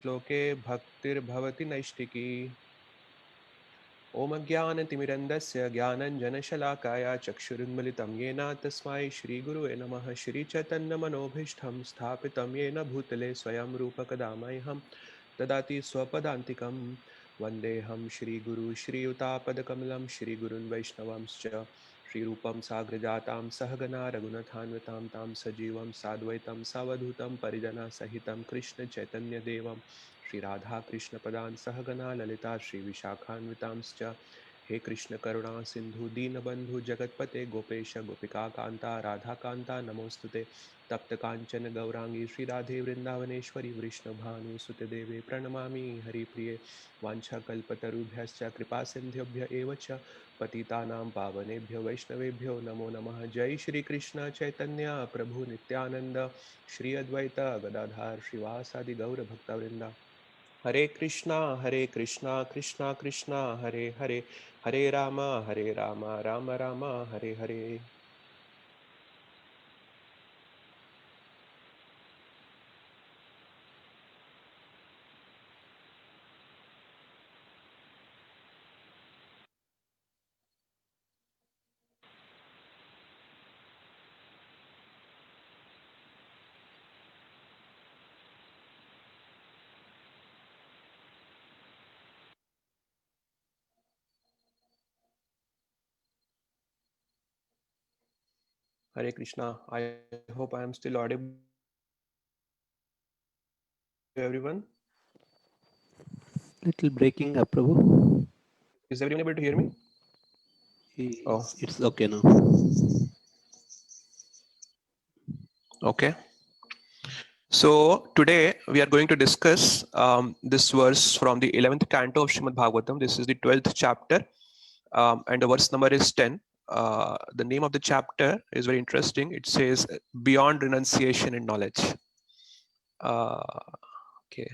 श्लोके भक्तिर्भवति नैष्टिकी। ओम ज्ञानतिमिरन्दस्य ज्ञानञ्जनशलाकाय चक्षुरुन्मिलितं येन तस्मै श्रीगुरुवे नमः। श्रीचैतन्यमनोभीष्टं स्थापितं येन भूतले स्वयं रूपकदा मह्यं ददाति स्वपदान्तिकं। वन्देऽहं श्रीगुरु श्रीयुतापदकमलं श्रीगुरून् वैष्णवांश्च श्रीरूपं साग्रजातां सहगना रघुनाथान्वितां तां सजीवं साद्वैतं सावधूतं परिजनसहितं कृष्णचैतन्यदेवं श्री राधा कृष्ण पदान सहगना ललिता श्री विशाखान्वितांश्च। हे कृष्ण करुणा सिंधु दीनबंधु जगतपते गोपेश गोपिका कांता राधा कांता नमोस्तुते। तप्त कांचन गौरांगी श्री राधे वृंदावनेश्वरी वृष्ण भानुसुते देवे प्रणमामि हरिप्रिये। वाञ्छाकल्पतरुभ्यश्च कृपा सिंधुभ्य एव च पतितानां पावनेभ्यो वैष्णवेभ्यो नमो नमः। जय श्री कृष्ण चैतन्य प्रभु नित्यानंद श्री अद्वैत गदाधार श्रीवासादि गौर भक्तवृंदा। हरे कृष्णा कृष्णा कृष्णा हरे हरे, हरे Ram Ram Ram Hare Hare. Hare Krishna. I hope I am still audible to everyone. Little breaking up, Prabhu. Is everyone able to hear me? Oh, It's okay now. okay. So today we are going to discuss this verse from the 11th canto of Srimad Bhagavatam. This is the 12th chapter, and the verse number is 10. The name of the chapter is very interesting. It says, Beyond Renunciation and Knowledge. Okay.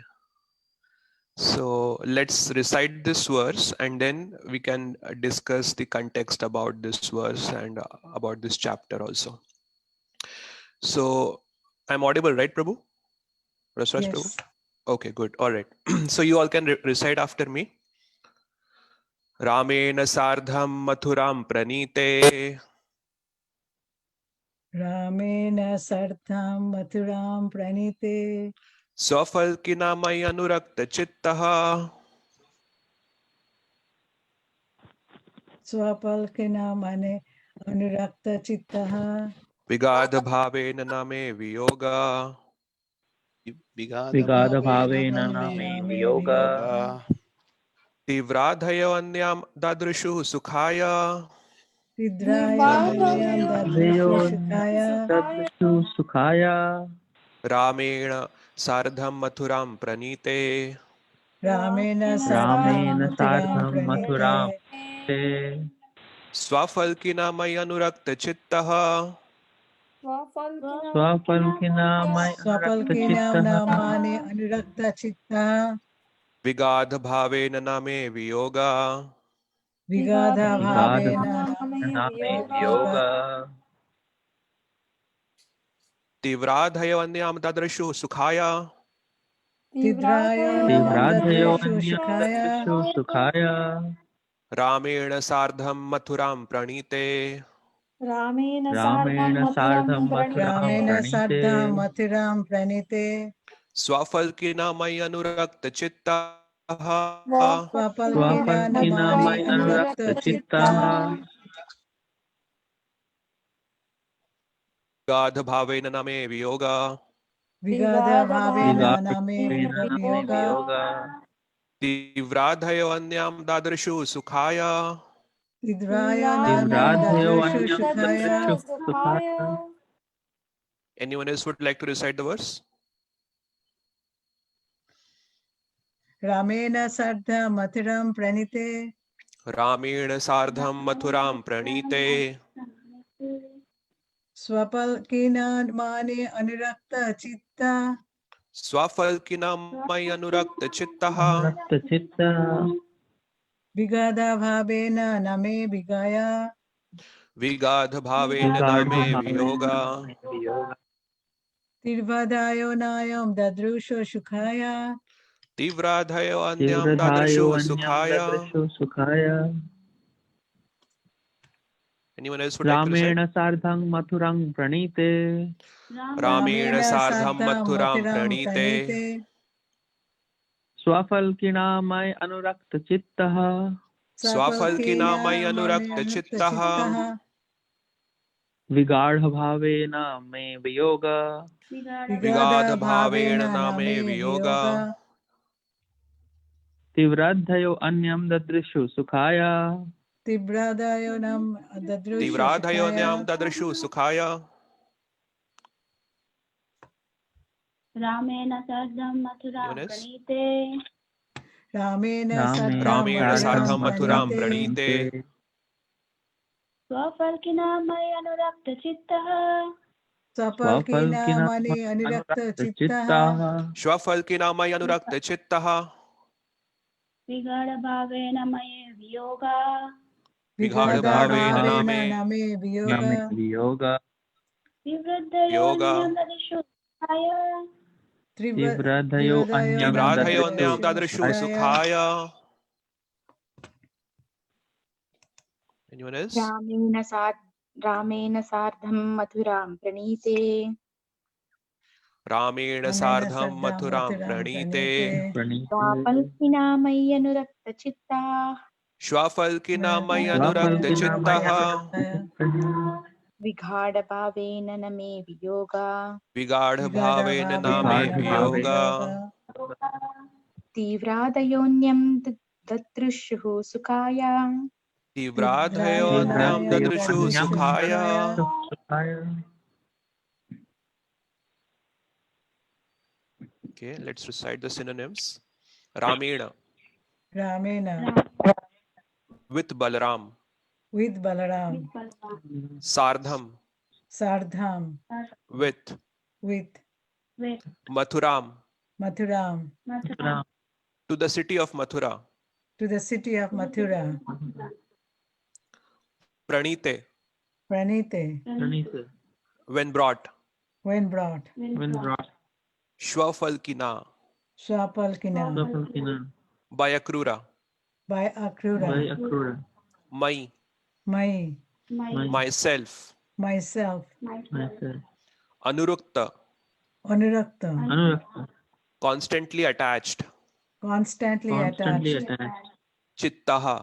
So let's recite this verse and then we can discuss the context about this verse and about this chapter also. So I'm audible, right, Prabhu? Rasraj Prabhu? Yes. Okay, good. All right. So you all can recite after me. Ramena Sardham Mathuram Pranite Ramena Sartham Mathuram Pranite Swafalkina Mai Anurakta Chittaha Swapalkina Mane Anurakta Chittaha Vigadha Bhavena Name Viyoga Vigada Bhavena Name Name Viyoga Viyoga Tivradhayavanyam Dadrushu Sukhaya Sidraya Manyam Dadrushu Deyo Shukaya Tadvishu Sukhaya Ramena Sardham Mathuram Pranite Ramena Sartham Ramena Mathuram Sardham Mathuram Pranite Te Swafalkina Mai Anurakta Chittaha Swapalkina Mai Anurakta Swapalkina Chittaha Namane Anurakta Chitta Vigadha Bhavena Name Viyoga Vigadha Vigada Bhavena Bhavena Name Name Viyoga Viyoga Tivradhayavanyam Dadrushu Sukhaya Tidrayo Nam Devradhayo Dadrushu Anyam Shukaya Tadvishu Sukhaya Ramena Sardham Mathuram Pranite Ramena Sardham Mathuram Ramena Sardha Pranite Mathiram Pranite Swafalkina Mai Anurakta Chittaha Swapalkina Swapalkina Namani Mai Anurakta Anurakta Chitta Chittaha Vigadha Bhavena Name Viyoga Vigadha Bhavena Vigada Name Bhavena Name Viyoga Viyoga Tivradhayavanyam Dadrushu Sukhaya. Tidrayo Namyam Devradhayo Dadrushu Anyam Shukaya Tadvishu Sukhaya Anyone else would like to recite the verse? Ramena Sardha Mathiram Pranite Ramena Sardham Mathuram Pranite Swapalkina Mani Anurakta Chitta Swafalkina Mai Anurakta Chittaha Anurakta Chitta Vigadha Bhavena Name Vigaya Vigadha Bhavena Vigadha Name Bhavena Viyoga Name Viyoga Tirvadayo Nayam Dadrushu Shukaya तीव्राधयो अन्यं ददृशु सुखाय. Anyone else would like to recite? रामेण सार्धं मथुरां प्रणीते रामेण सार्धं मथुरां प्रणीते स्वफल्किना मय अनुरक्तचित्तः स्वफल्किना मयि अनुरक्तचित्तः विगाढभावेन मे वियोग विगाधभावेन न मे वियोग. तीव्राद्धयो अन्यं ददृशु सुखाय तीव्रादयोनं तीव्राधयोन्यां ददृशु सुखाय. रामेण सार्धं मथुरां Jonas? प्रणीते रामेण रामेण सार्धं मथुरां प्रणीते स्वफल्किना मयि अनुरक्तचित्तः स्वफल्किना मणि अनुरक्तचित्तः श्वफल्किना मयि अनुरक्तचित्तः विगाढभावेन मयि वियोगा विगाढभावेन न मे न मे वियोग विवृद्धयोऽन्यं ददृशु सुखाय तीव्राधयो तीव्राधयोन्यां ददृशु सुखाय. Anyone else? रामेण सार्धं मथुरां प्रणीते रामेण सार्धं मथुरां प्रणीते स्वाफल्किना मयि अनुरक्तचित्ताः श्वफल्किना मयि अनुरक्तचित्तः विगाढभावेन न मे वियोगा विगाढभावेन न मे वियोग. तीव्रादयोऽन्यं ददृशुः सुखाय तीव्राधयोन्यां ददृशु सुखाय. Okay, let's recite the synonyms. Ramena रामेण with Balaram. with Balaram Sardham सार्धं with with Mathuram Mathuram to the city of Mathura. to the city of Mathura. Pranite Pranite when brought. when brought. Shwafalkina Swapalkina by Akrura. by Akrura. My myself. Myself. Anurukta Anurakta. constantly attached. Constantly attached. Chittaha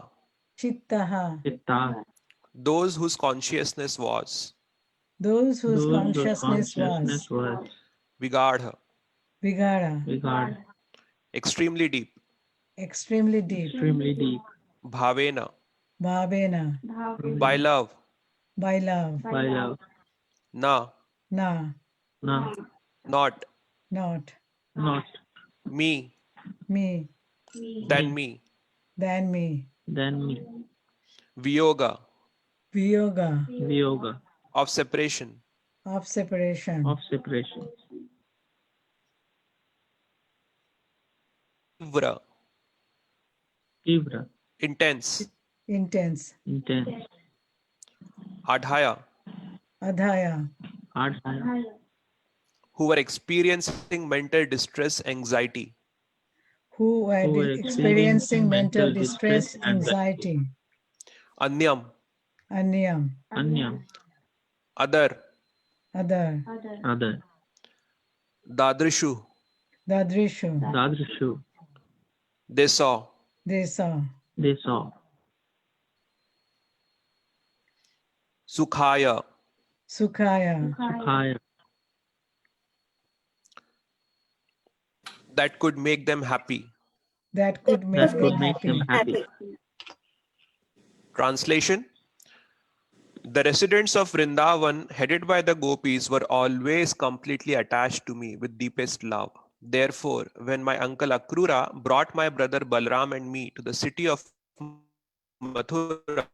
Chittaha. those whose consciousness was. Those whose consciousness was. Vigadha Vigara. extremely deep. Extremely deep. Bhavena Bhavena. by love. By love. Na Na. not Not. me Me. than me. Than me. Viyoga Viyoga. of separation. Of separation. Tivra intense. Intense. Adhaya Adhaya. who were experiencing mental distress, anxiety. Who were experiencing mental distress, anxiety. Anyam Anyam. other. Other. Dadrishu Dadrishu. they saw. Sukhaya that could make them happy. that could make them happy. Translation: the residents of Vrindavan, headed by the gopis, were always completely attached to me with deepest love. Therefore, when my uncle Akrura brought my brother Balram and me to the city of Mathura,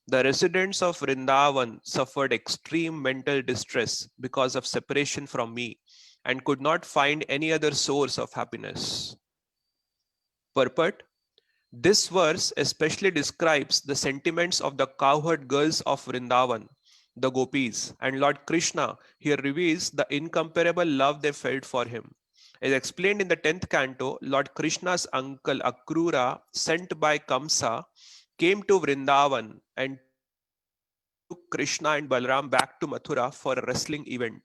the residents of Vrindavan suffered extreme mental distress because of separation from me and could not find any other source of happiness. Purport: this verse especially describes the sentiments of the cowherd girls of Vrindavan, the gopis, and Lord Krishna here reveals the incomparable love they felt for him. As explained in the 10th canto, Lord Krishna's uncle Akrura, sent by Kamsa, came to Vrindavan and took Krishna and Balaram back to Mathura for a wrestling event.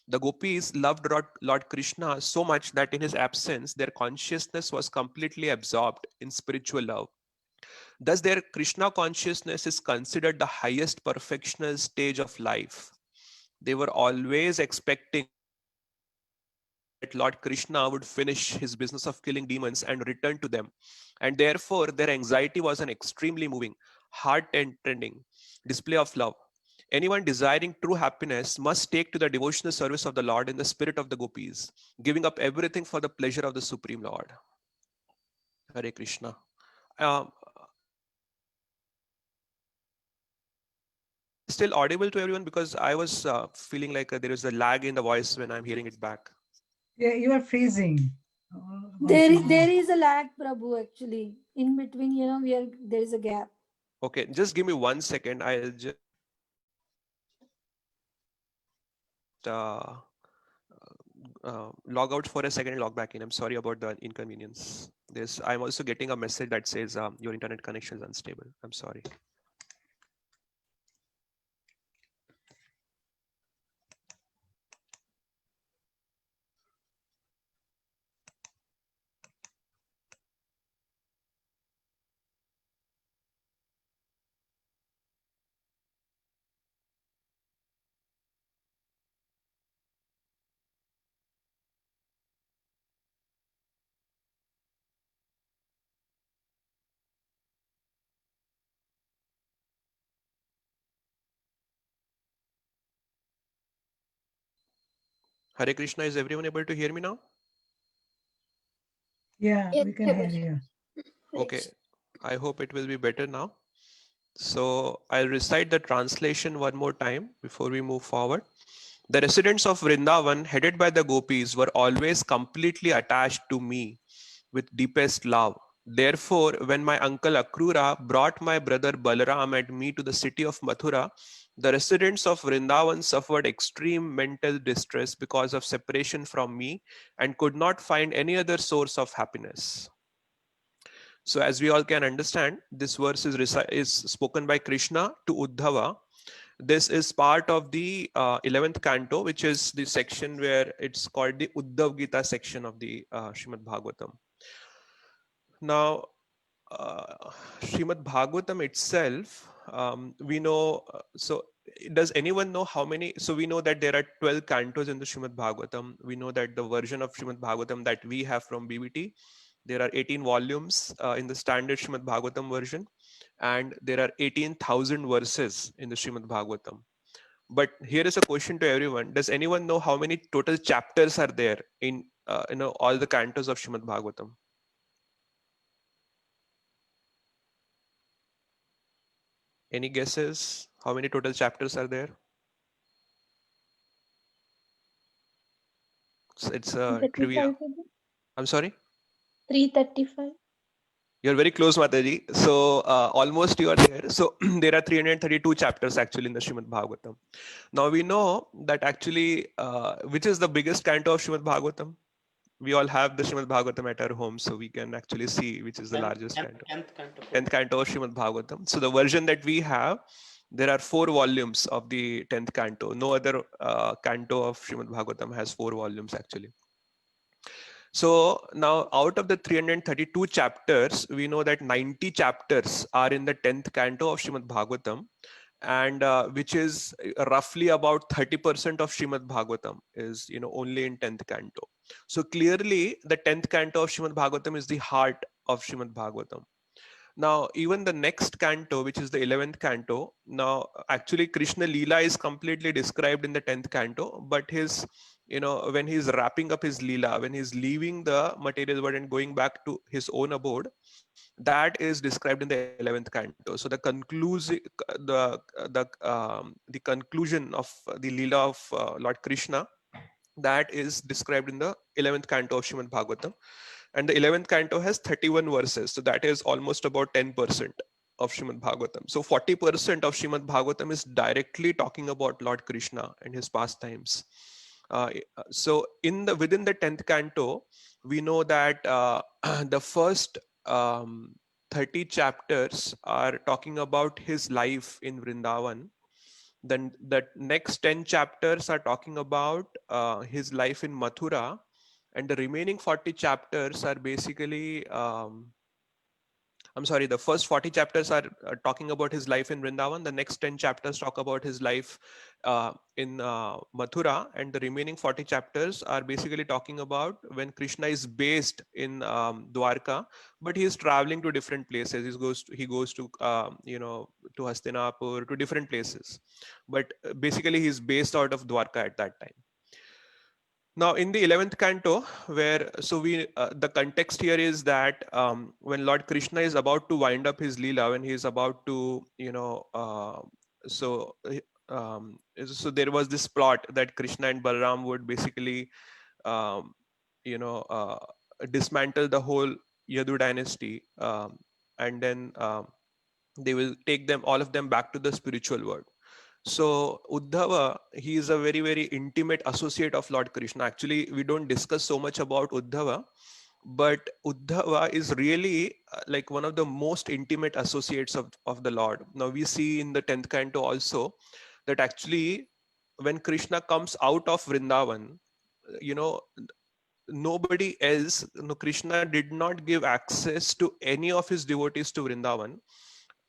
The gopis loved Lord Krishna so much that in his absence, their consciousness was completely absorbed in spiritual love. Thus, their Krishna consciousness is considered the highest perfectional stage of life. They were always expecting that Lord Krishna would finish his business of killing demons and return to them. And therefore, their anxiety was an extremely moving, heart-rending display of love. Anyone desiring true happiness must take to the devotional service of the Lord in the spirit of the gopis, giving up everything for the pleasure of the Supreme Lord. Hare Krishna. Still audible to everyone? Because I was feeling like there is a lag in the voice when I'm hearing it back. Yeah, you are freezing. There is a lag, Prabhu, actually. In between, there is a gap. Okay, just give me 1 second. I'll just log out for a second and log back in. I'm sorry about the inconvenience. I'm also getting a message that says your internet connection is unstable. I'm sorry. Hare Krishna, is everyone able to hear me now? Yeah, Yes, we can hear you. Okay, I hope it will be better now. So I'll recite the translation one more time before we move forward. The residents of Vrindavan, headed by the gopis, were always completely attached to me with deepest love. Therefore, when my uncle Akrura brought my brother Balaram and me to the city of Mathura, the residents of Vrindavan suffered extreme mental distress because of separation from me and could not find any other source of happiness. So as we all can understand, this verse is spoken by Krishna to Uddhava. This is part of the 11th canto, which is the section where it's called the Uddhav Gita section of the Srimad Bhagavatam. Now, Srimad Bhagavatam itself, we know, so does anyone know how many? So we know that there are 12 cantos in the Srimad Bhagavatam. We know that the version of Srimad Bhagavatam that we have from BBT, there are 18 volumes in the standard Srimad Bhagavatam version, and there are 18,000 verses in the Srimad Bhagavatam. But here is a question to everyone. Does anyone know how many total chapters are there in all the cantos of Srimad Bhagavatam? Any guesses? How many total chapters are there? So it's a trivia. I'm sorry? 335. You're very close, Mataji. So almost you are there. So there are 332 chapters actually in the Srimad Bhagavatam. Now we know that actually, which is the biggest canto of Srimad Bhagavatam? We all have the Srimad Bhagavatam at our home, so we can actually see which is the largest canto. 10th canto of Srimad Bhagavatam. So the version that we have, there are 4 volumes of the 10th canto. No other canto of Srimad Bhagavatam has 4 volumes actually. So now out of the 332 chapters, we know that 90 chapters are in the 10th canto of Srimad Bhagavatam, and which is roughly about 30% of Srimad Bhagavatam is only in 10th canto. So clearly the 10th canto of Srimad Bhagavatam is the heart of Srimad Bhagavatam. Now even the next canto, which is the 11th canto, now actually Krishna Leela is completely described in the 10th canto, but his when he's wrapping up his Leela, when he's leaving the material world and going back to his own abode, that is described in the 11th canto. So the conclusion of the Leela of Lord Krishna, that is described in the 11th canto of Srimad Bhagavatam, and the 11th canto has 31 verses, so that is almost about 10% of Srimad Bhagavatam. So 40% of Srimad Bhagavatam is directly talking about Lord Krishna and his pastimes. So within the 10th canto, we know that the first 30 chapters are talking about his life in Vrindavan. Then the next 10 chapters are talking about his life in Mathura, and the remaining 40 chapters are basically I'm sorry, the first 40 chapters are talking about his life in Vrindavan. The next 10 chapters talk about his life in Mathura, and the remaining 40 chapters are basically talking about when Krishna is based in Dwarka, but he is traveling to different places. He goes to to Hastinapur, to different places, but basically he's based out of Dwarka at that time. Now, in the 11th canto, where the context here is that when Lord Krishna is about to wind up his leela, when he is about to, so there was this plot that Krishna and Balram would basically, um, dismantle the whole Yadu dynasty, and then they will take all of them back to the spiritual world. So Uddhava, he is a very, very intimate associate of Lord Krishna. Actually, we don't discuss so much about Uddhava, but Uddhava is really like one of the most intimate associates of the Lord. Now we see in the 10th canto also that actually when Krishna comes out of Vrindavan, nobody else, Krishna did not give access to any of his devotees to Vrindavan.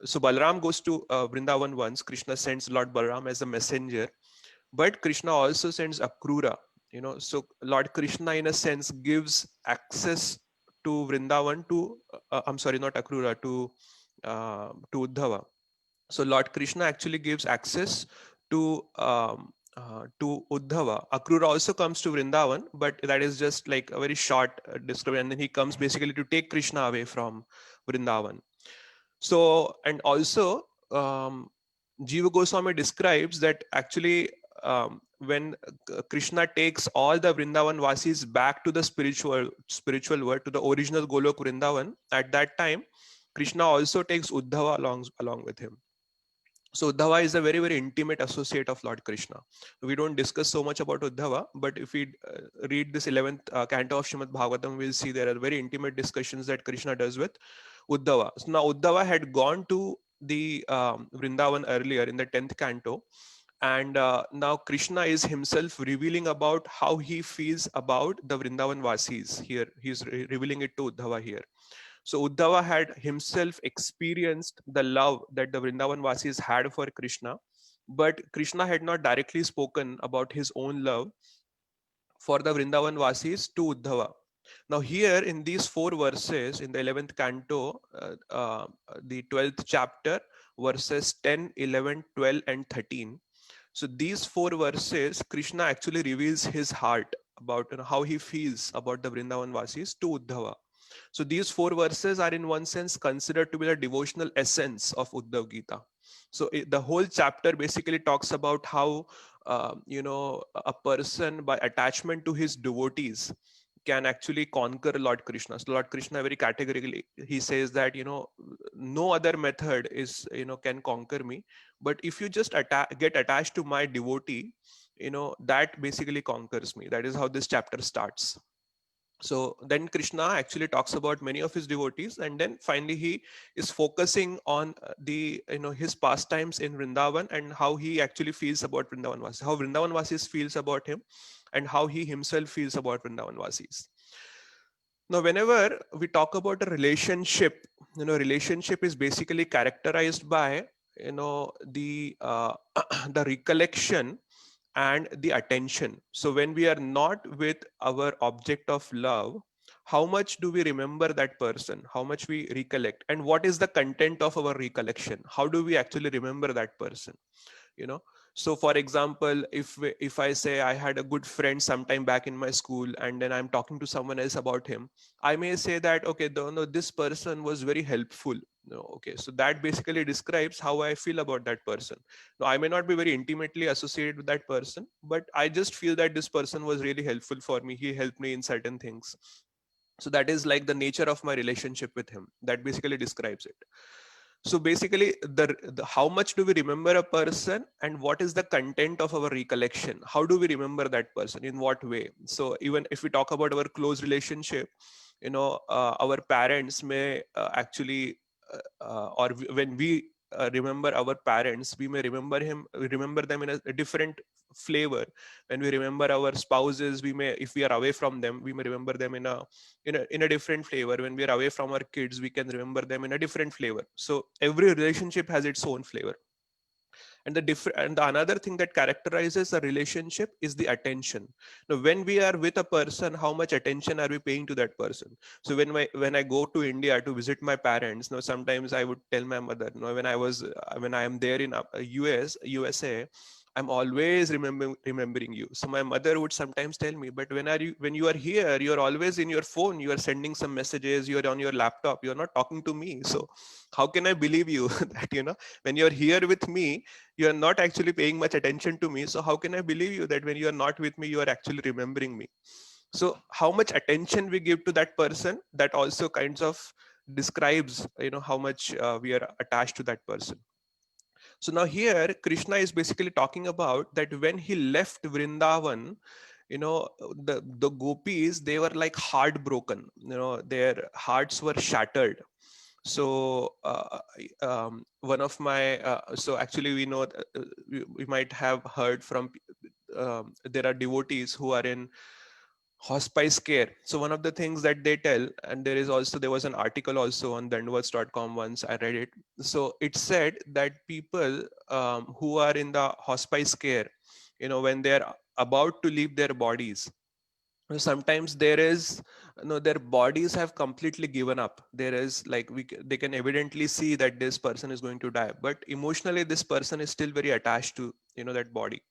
So Balram goes to Vrindavan once. Krishna sends Lord Balram as a messenger, but Krishna also sends Akrura. So Lord Krishna, in a sense, gives access to Vrindavan to I'm sorry, not Akrura, to Uddhava. So Lord Krishna actually gives access to Uddhava. Akrura also comes to Vrindavan, but that is just like a very short description, and then he comes basically to take Krishna away from Vrindavan. So, and also, Jiva Goswami describes that actually when Krishna takes all the Vrindavan Vasis back to the spiritual world, to the original Golok Vrindavan, at that time, Krishna also takes Uddhava along with him. So Uddhava is a very, very intimate associate of Lord Krishna. We don't discuss so much about Uddhava, but if we read this 11th canto of Srimad Bhagavatam, we'll see there are very intimate discussions that Krishna does with Uddhava. So now Uddhava had gone to the Vrindavan earlier in the 10th canto, and now Krishna is himself revealing about how he feels about the Vrindavan Vasis here. He's revealing it to Uddhava here. So Uddhava had himself experienced the love that the Vrindavan Vasis had for Krishna, but Krishna had not directly spoken about his own love for the Vrindavan Vasis to Uddhava. Now here in these 4 verses in the 11th canto, the 12th chapter, verses 10, 11, 12 and 13. So these 4 verses, Krishna actually reveals his heart about how he feels about the Vrindavan Vasis to Uddhava. So these 4 verses are in one sense considered to be the devotional essence of Uddhav Gita. So the whole chapter basically talks about how a person by attachment to his devotees can actually conquer Lord Krishna. So Lord Krishna very categorically, he says that, no other method is, can conquer me. But if you just get attached to my devotee, that basically conquers me. That is how this chapter starts. So then Krishna actually talks about many of his devotees, and then finally he is focusing on his pastimes in Vrindavan and how he actually feels about Vrindavan Vasis, how Vrindavan Vasis feels about him, and how he himself feels about Vrindavan Vasis. Now, whenever we talk about a relationship, relationship is basically characterized by the the recollection and the attention. So when we are not with our object of love, how much do we remember that person? How much we recollect? And what is the content of our recollection? How do we actually remember that person? So for example, if I say I had a good friend sometime back in my school, and then I'm talking to someone else about him, I may say that, okay, this person was very helpful. Okay, so that basically describes how I feel about that person. Now, I may not be very intimately associated with that person, but I just feel that this person was really helpful for me. He helped me in certain things. So that is like the nature of my relationship with him. That basically describes it. So basically, the how much do we remember a person, and what is the content of our recollection? How do we remember that person? In what way? So even if we talk about our close relationship, our parents may actually, when we remember our parents, we may remember them in a different flavor. When we remember our spouses, we may, if we are away from them, we may remember them in a different flavor. When we are away from our kids, we can remember them in a different flavor. So every relationship has its own flavor. And the another thing that characterizes a relationship is the attention. Now, when we are with a person, how much attention are we paying to that person? So when I go to India to visit my parents, sometimes I would tell my mother, when I am there in USA, I'm always remembering you. So my mother would sometimes tell me, but when you are here, you're always in your phone, you are sending some messages, you're on your laptop, you're not talking to me. So how can I believe you that, when you're here with me, you are not actually paying much attention to me. So how can I believe you that when you are not with me, you are actually remembering me? So how much attention we give to that person, that also kinds of describes, how much we are attached to that person. So now here, Krishna is basically talking about that when he left Vrindavan, the gopis, they were like heartbroken, their hearts were shattered. So one of my so actually we know we might have heard from there are devotees who are in hospice care. So one of the things that they tell, and there was an article also on dandavats.com once I read it. So it said that people who are in the hospice care, when they're about to leave their bodies, sometimes their bodies have completely given up. There is like they can evidently see that this person is going to die, but emotionally this person is still very attached to that body.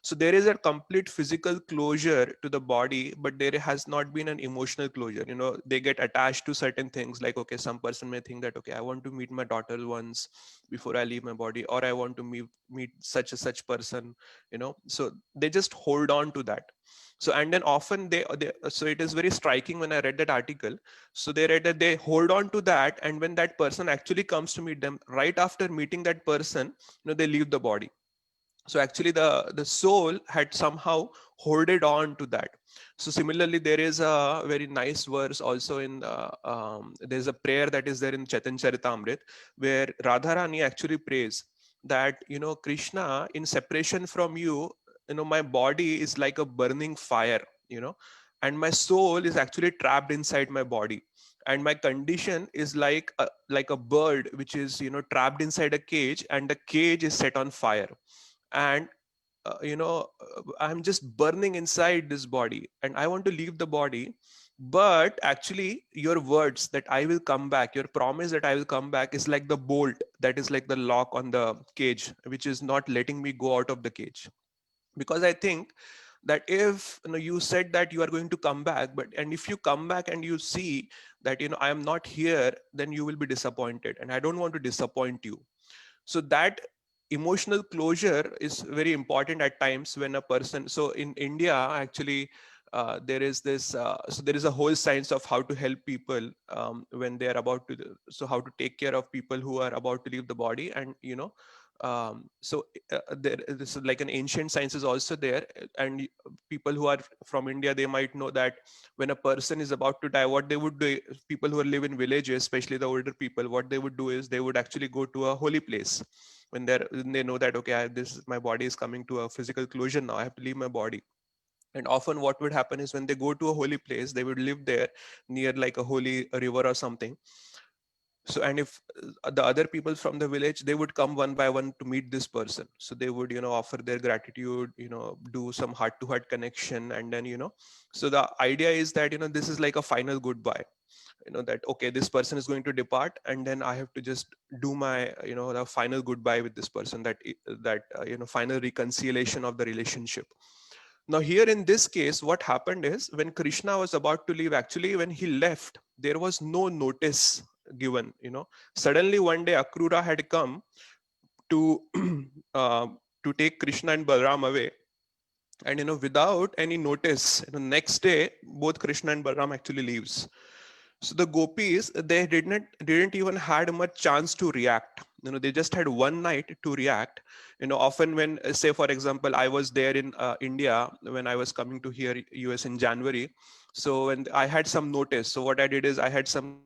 So there is a complete physical closure to the body, but there has not been an emotional closure. They get attached to certain things, like, okay, some person may think that, okay, I want to meet my daughter once before I leave my body, or I want to meet such person, so they just hold on to that. So and then often so it is very striking when I read that article. So they read that they hold on to that, and when that person actually comes to meet them, right after meeting that person, they leave the body. So actually the soul had somehow holded on to that. So similarly, there is a very nice verse also in there's a prayer that is there in Chaitanya Charitamrit, where Radharani actually prays that, Krishna, in separation from you, my body is like a burning fire, and my soul is actually trapped inside my body, and my condition is like a bird which is trapped inside a cage, and the cage is set on fire. And I'm just burning inside this body, and I want to leave the body. But actually, your words that I will come back, your promise that I will come back, is like the bolt that is like the lock on the cage, which is not letting me go out of the cage. Because I think that if you said that you are going to come back, and if you come back and you see that I am not here, then you will be disappointed, and I don't want to disappoint you. So that emotional closure is very important at times when a person, so in India actually, there is this so there is a whole science of how to help people when they are about to, so how to take care of people who are about to leave the body. And this is like an ancient science is also there. And people who are from India, they might know that when a person is about to die, what they would do, people who live in villages, especially the older people, what they would do is they would actually go to a holy place when they know that, okay, my body is coming to a physical closure now, I have to leave my body. And often what would happen is when they go to a holy place, they would live there near like a holy river or something. So, and if the other people from the village, they would come one by one to meet this person. So they would, offer their gratitude, do some heart to heart connection. And then, so the idea is that, this is like a final goodbye, that, okay, this person is going to depart, and then I have to just do my, the final goodbye with this person, that final reconciliation of the relationship. Now here in this case, what happened is when Krishna was about to leave, actually when he left, there was no notice given. Suddenly one day Akrura had come to to take Krishna and Balram away, and without any notice, next day both Krishna and Balram actually leaves. So the gopis, they didn't even had much chance to react. They just had one night to react. Often when, say for example, I was there in India when I was coming to here US in January. So when I had some notice, so what I did is I had some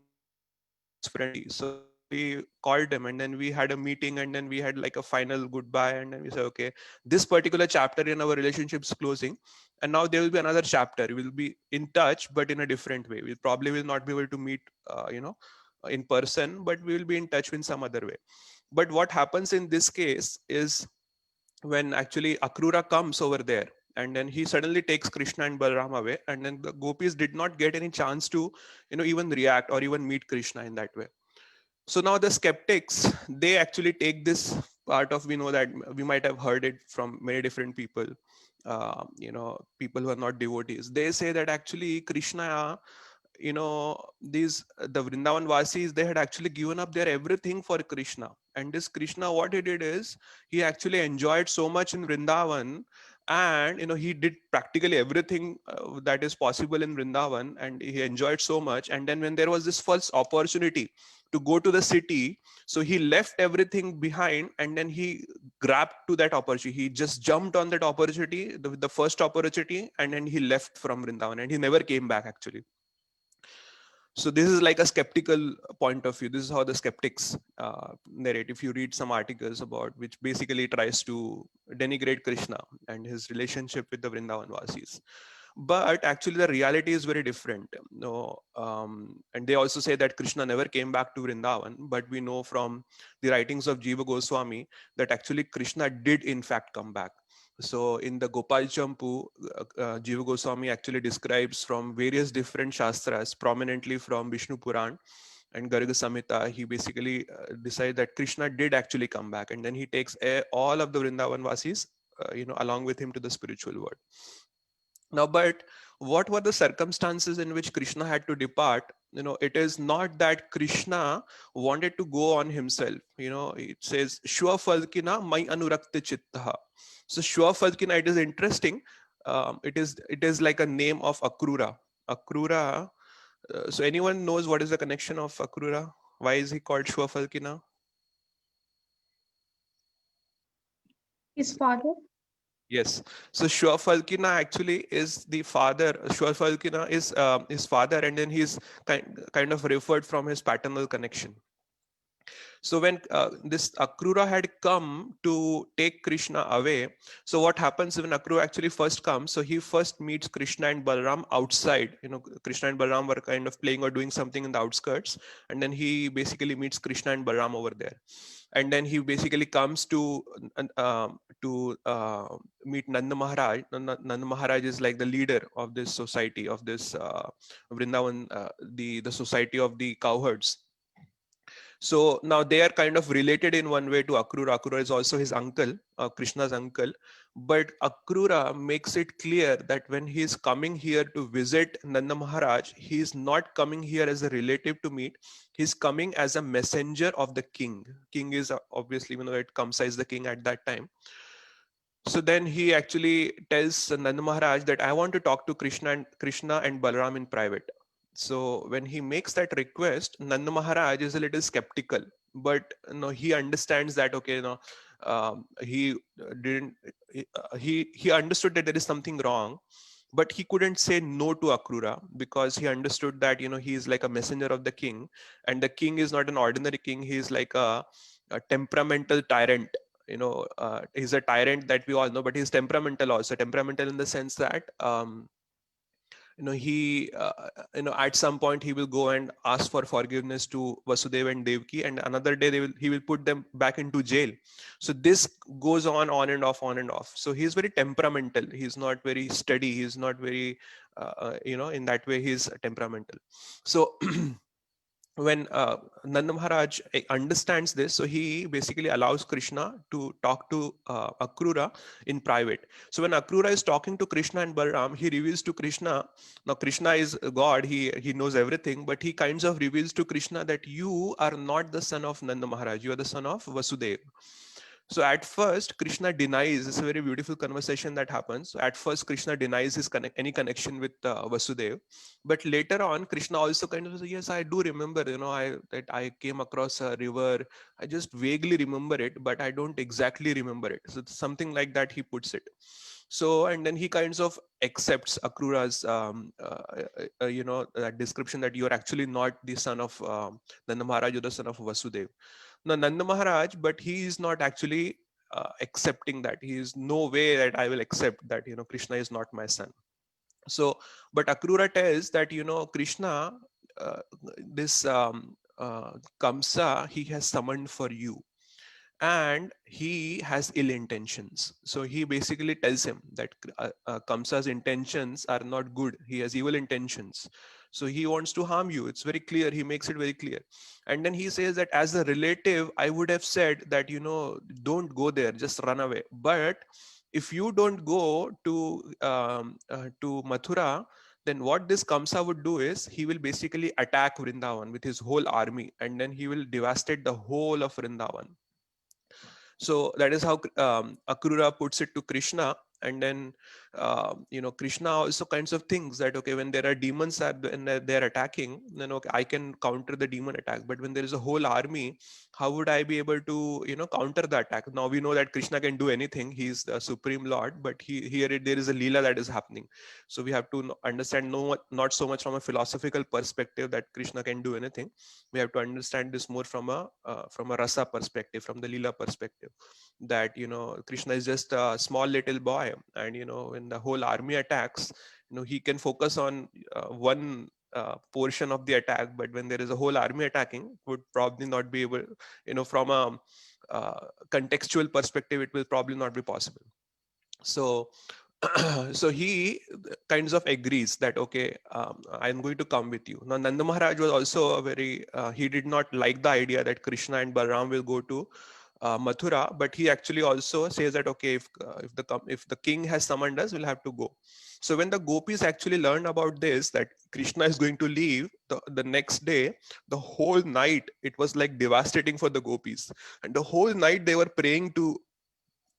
friendly. So we called him and then we had a meeting and then we had like a final goodbye and then we said, okay, this particular chapter in our relationship is closing, and now there will be another chapter. We'll be in touch, but in a different way. We probably will not be able to meet, in person, but we will be in touch in some other way. But what happens in this case is when actually Akrura comes over there, and then he suddenly takes Krishna and Balaram away, and then the gopis did not get any chance to, even react or even meet Krishna in that way. So now the skeptics, they actually take this part of, we know that we might have heard it from many different people, people who are not devotees. They say that actually Krishna, the Vrindavan Vasis, they had actually given up their everything for Krishna. And this Krishna, what he did is he actually enjoyed so much in Vrindavan, and he did practically everything that is possible in Vrindavan, and he enjoyed so much. And then when there was this first opportunity to go to the city, so he left everything behind and then he grabbed to that opportunity. He just jumped on that opportunity, the first opportunity, and then he left from Vrindavan and he never came back actually. So this is like a skeptical point of view. This is how the skeptics narrate. If you read some articles about, which basically tries to denigrate Krishna and his relationship with the Vrindavan Vasis. But actually the reality is very different. And they also say that Krishna never came back to Vrindavan, but we know from the writings of Jiva Goswami that actually Krishna did in fact come back. So in the Gopal Champu, Jiva Goswami actually describes from various different shastras, prominently from Vishnu Puran and Garga Samhita. He basically decides that Krishna did actually come back, and then he takes all of the Vrindavan Vasis, along with him to the spiritual world. Now, but what were the circumstances in which Krishna had to depart? It is not that Krishna wanted to go on himself. It says, Shwa Falkina mai anurakta chittaha. So Shwa Falkina, it is interesting. It is like a name of Akrura. Akrura. So anyone knows what is the connection of Akrura? Why is he called Shwa Falkina? His father. Yes. So Shwa Falkina actually is the father. Shwa Falkina is his father, and then he's kind of referred from his paternal connection. So when this Akrura had come to take Krishna away, so what happens when Akrura actually first comes? So he first meets Krishna and Balaram outside. Krishna and Balaram were kind of playing or doing something in the outskirts, and then he basically meets Krishna and Balaram over there. And then he basically comes to meet Nanda Maharaj. Nanda Maharaj is like the leader of this society, of this Vrindavan, the society of the cowherds. So now they are kind of related in one way to Akrura. Akrura is also his uncle, Krishna's uncle. But Akrura makes it clear that when he is coming here to visit Nanda Maharaj, he is not coming here as a relative to meet. He's coming as a messenger of the king. King is obviously, it comes as the king at that time. So then he actually tells Nanda Maharaj that I want to talk to Krishna and Balaram in private. So when he makes that request, Nanda Maharaj is a little skeptical, but he understands that, okay, he didn't, he understood that there is something wrong, but he couldn't say no to Akrura because he understood that, he is like a messenger of the king, and the king is not an ordinary king. He is like a temperamental tyrant. He's a tyrant that we all know, but he's temperamental also. Temperamental in the sense that, he at some point he will go and ask for forgiveness to Vasudeva and Devaki, and another day he will put them back into jail. So this goes on and off. So he's very temperamental. He's not very steady. He's not very in that way he's temperamental. So when Nanda Maharaj understands this, so he basically allows Krishna to talk to Akrura in private. So when Akrura is talking to Krishna and Balaram, he reveals to Krishna, now Krishna is God, he knows everything, but he kinds of reveals to Krishna that you are not the son of Nanda Maharaj, you are the son of Vasudeva. So at first, Krishna denies. It's a very beautiful conversation that happens. So at first, Krishna denies his any connection with Vasudev, but later on, Krishna also kind of says, "Yes, I do remember. That I came across a river. I just vaguely remember it, but I don't exactly remember it." So it's something like that he puts it. So and then he kinds of accepts Akrura's that description that you're actually not the son of Nanda Maharaj, you're the son of Vasudev. Now Nanda Maharaj, but he is not actually accepting that. He is no way that I will accept that Krishna is not my son. So but Akrura tells that Krishna, this Kamsa, he has summoned for you, and he has ill intentions. So he basically tells him that Kamsa's intentions are not good. He has evil intentions. So he wants to harm you. It's very clear. He makes it very clear. And then he says that as a relative, I would have said that, don't go there, just run away. But if you don't go to Mathura, then what this Kamsa would do is he will basically attack Vrindavan with his whole army, and then he will devastate the whole of Vrindavan. So that is how Akrura puts it to Krishna. And then Krishna also kinds of thinks that, okay, when there are demons and they're attacking, then okay, I can counter the demon attack. But when there is a whole army, how would I be able to counter the attack? Now we know that Krishna can do anything. He's the supreme lord, but here there is a leela that is happening. So we have to understand not so much from a philosophical perspective that Krishna can do anything. We have to understand this more from a rasa perspective, from the leela perspective, that Krishna is just a small little boy, and when the whole army attacks, he can focus on one portion of the attack, but when there is a whole army attacking, would probably not be able, from a contextual perspective, it will probably not be possible. So so he kinds of agrees that, okay, I'm going to come with you. Now Nanda Maharaj was also a very he did not like the idea that Krishna and Balaram will go to Mathura, but he actually also says that, okay, if the king has summoned us, we'll have to go. So when the gopis actually learned about this, that Krishna is going to leave the next day, the whole night it was like devastating for the gopis, and the whole night they were praying to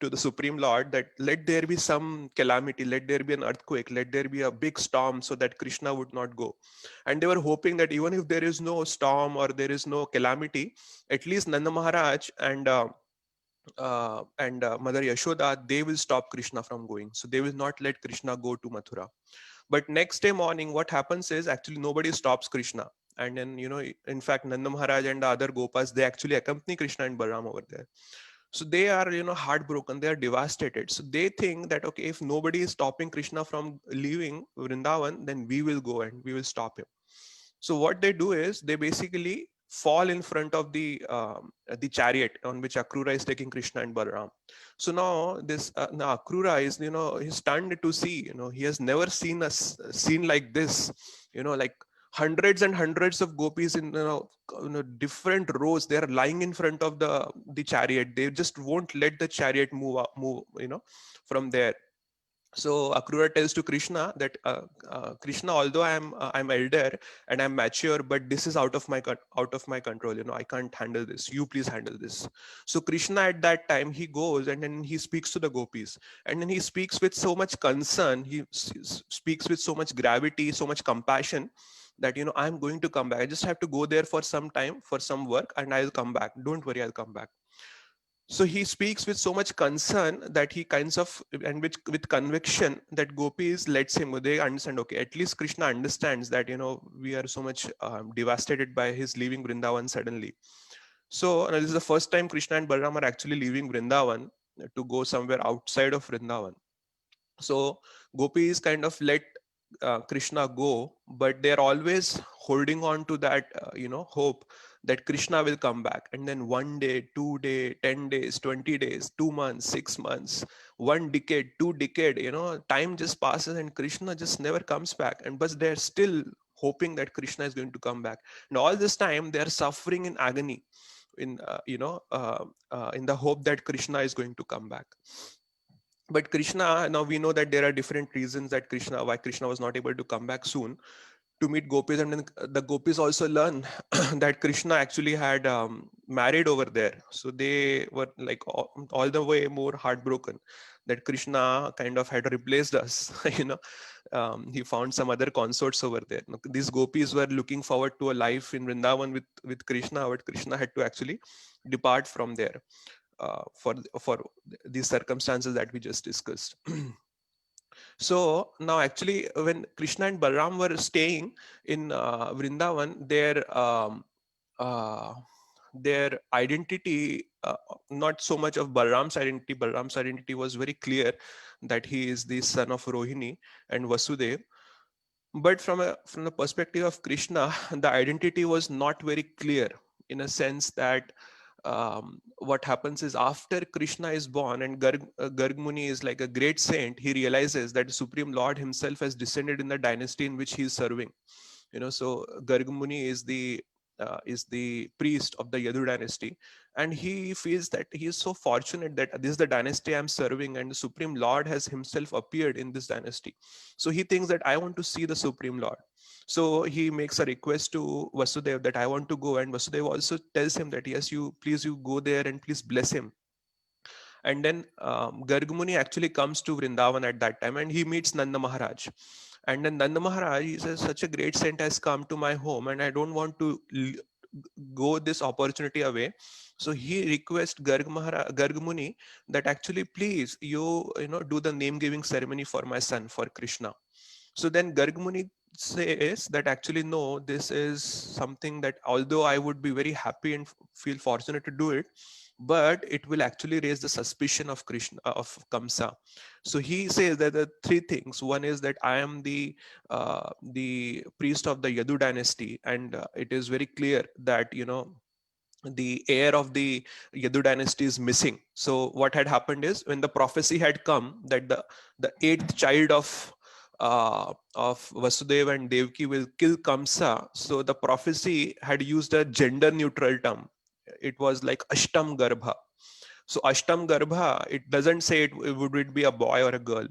the Supreme Lord that let there be some calamity, let there be an earthquake, let there be a big storm, so that Krishna would not go. And they were hoping that even if there is no storm or there is no calamity, at least Nanda Maharaj and Mother Yashoda, they will stop Krishna from going. So they will not let Krishna go to Mathura. But next day morning, what happens is actually nobody stops Krishna. And then, in fact, Nanda Maharaj and the other Gopas, they actually accompany Krishna and Balaram over there. So they are, heartbroken, they are devastated. So they think that, okay, if nobody is stopping Krishna from leaving Vrindavan, then we will go and we will stop him. So what they do is they basically fall in front of the chariot on which Akrura is taking Krishna and Balaram. So now this now Akrura is, he's stunned to see, he has never seen a scene like this, like hundreds and hundreds of gopis in different rows. They are lying in front of the chariot. They just won't let the chariot move from there. So Akrura tells to Krishna that Krishna, although I'm elder and I'm mature, but this is out of my control. I can't handle this. You please handle this. So Krishna at that time, he goes and then he speaks to the gopis, and then he speaks with so much concern. He speaks with so much gravity, so much compassion, that I'm going to come back. I just have to go there for some time, for some work, and I'll come back. Don't worry, I'll come back. So he speaks with so much concern that he kinds of, and with conviction, that gopis lets him go. They understand, okay, at least Krishna understands that we are so much devastated by his leaving Vrindavan suddenly. So this is the first time Krishna and Balaram are actually leaving Vrindavan to go somewhere outside of Vrindavan. So gopis kind of let Krishna go, but they're always holding on to that hope that Krishna will come back. And then 1 day, 2 days, 10 days, 20 days, 2 months, 6 months, 1 decade, 2 decades, time just passes and Krishna just never comes back. And but they're still hoping that Krishna is going to come back. And all this time they're suffering in agony, in the hope that Krishna is going to come back. But Krishna, now we know that there are different reasons that why Krishna was not able to come back soon to meet gopis. And then the gopis also learn that Krishna actually had married over there. So they were like all the way more heartbroken that Krishna kind of had replaced us. He found some other consorts over there. These gopis were looking forward to a life in Vrindavan with Krishna, but Krishna had to actually depart from there for these circumstances that we just discussed. So now actually when Krishna and Balaram were staying in Vrindavan, their identity, not so much of Balaram's identity was very clear that he is the son of Rohini and Vasudev. But from the perspective of Krishna, the identity was not very clear, in a sense that what happens is after Krishna is born and Garg Muni is like a great saint, he realizes that the Supreme Lord himself has descended in the dynasty in which he is serving. So Garg Muni is the priest of the Yadu dynasty, and he feels that he is so fortunate that this is the dynasty I'm serving, and the Supreme Lord has himself appeared in this dynasty. So he thinks that I want to see the Supreme Lord. So he makes a request to Vasudev that I want to go, and Vasudev also tells him that yes, you go there and please bless him. And then Garg Muni actually comes to Vrindavan at that time, and he meets Nanda Maharaj. And then Nanda Maharaj, he says, such a great saint has come to my home and I don't want to go this opportunity away. So he requests Garg Muni that actually please you do the name giving ceremony for my son, for Krishna. So then Garg Muni says that actually no, this is something that although I would be very happy and feel fortunate to do it, but it will actually raise the suspicion of Krishna, of Kamsa. So he says that the three things. One is that I am the priest of the Yadu dynasty, and it is very clear that the heir of the Yadu dynasty is missing. So what had happened is when the prophecy had come that the eighth child of Vasudeva and Devaki will kill Kamsa, so the prophecy had used a gender neutral term. It was like Ashtam Garbha. So Ashtam Garbha, it doesn't say would it be a boy or a girl.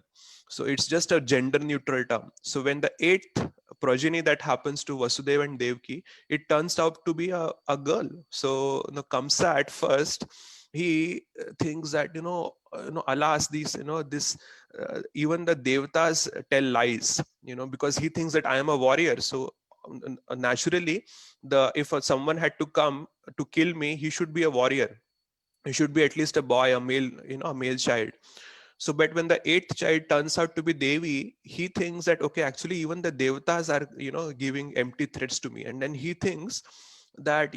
So it's just a gender neutral term. So when the eighth progeny that happens to Vasudeva and Devaki, it turns out to be a girl. So Kamsa at first, he thinks that alas, these even the devatas tell lies, because he thinks that I am a warrior. So naturally, if someone had to come to kill me, he should be a warrior. He should be at least a boy, a male, a male child. So, but when the eighth child turns out to be Devi, he thinks that, okay, actually even the devatas are, giving empty threats to me. And then he thinks that,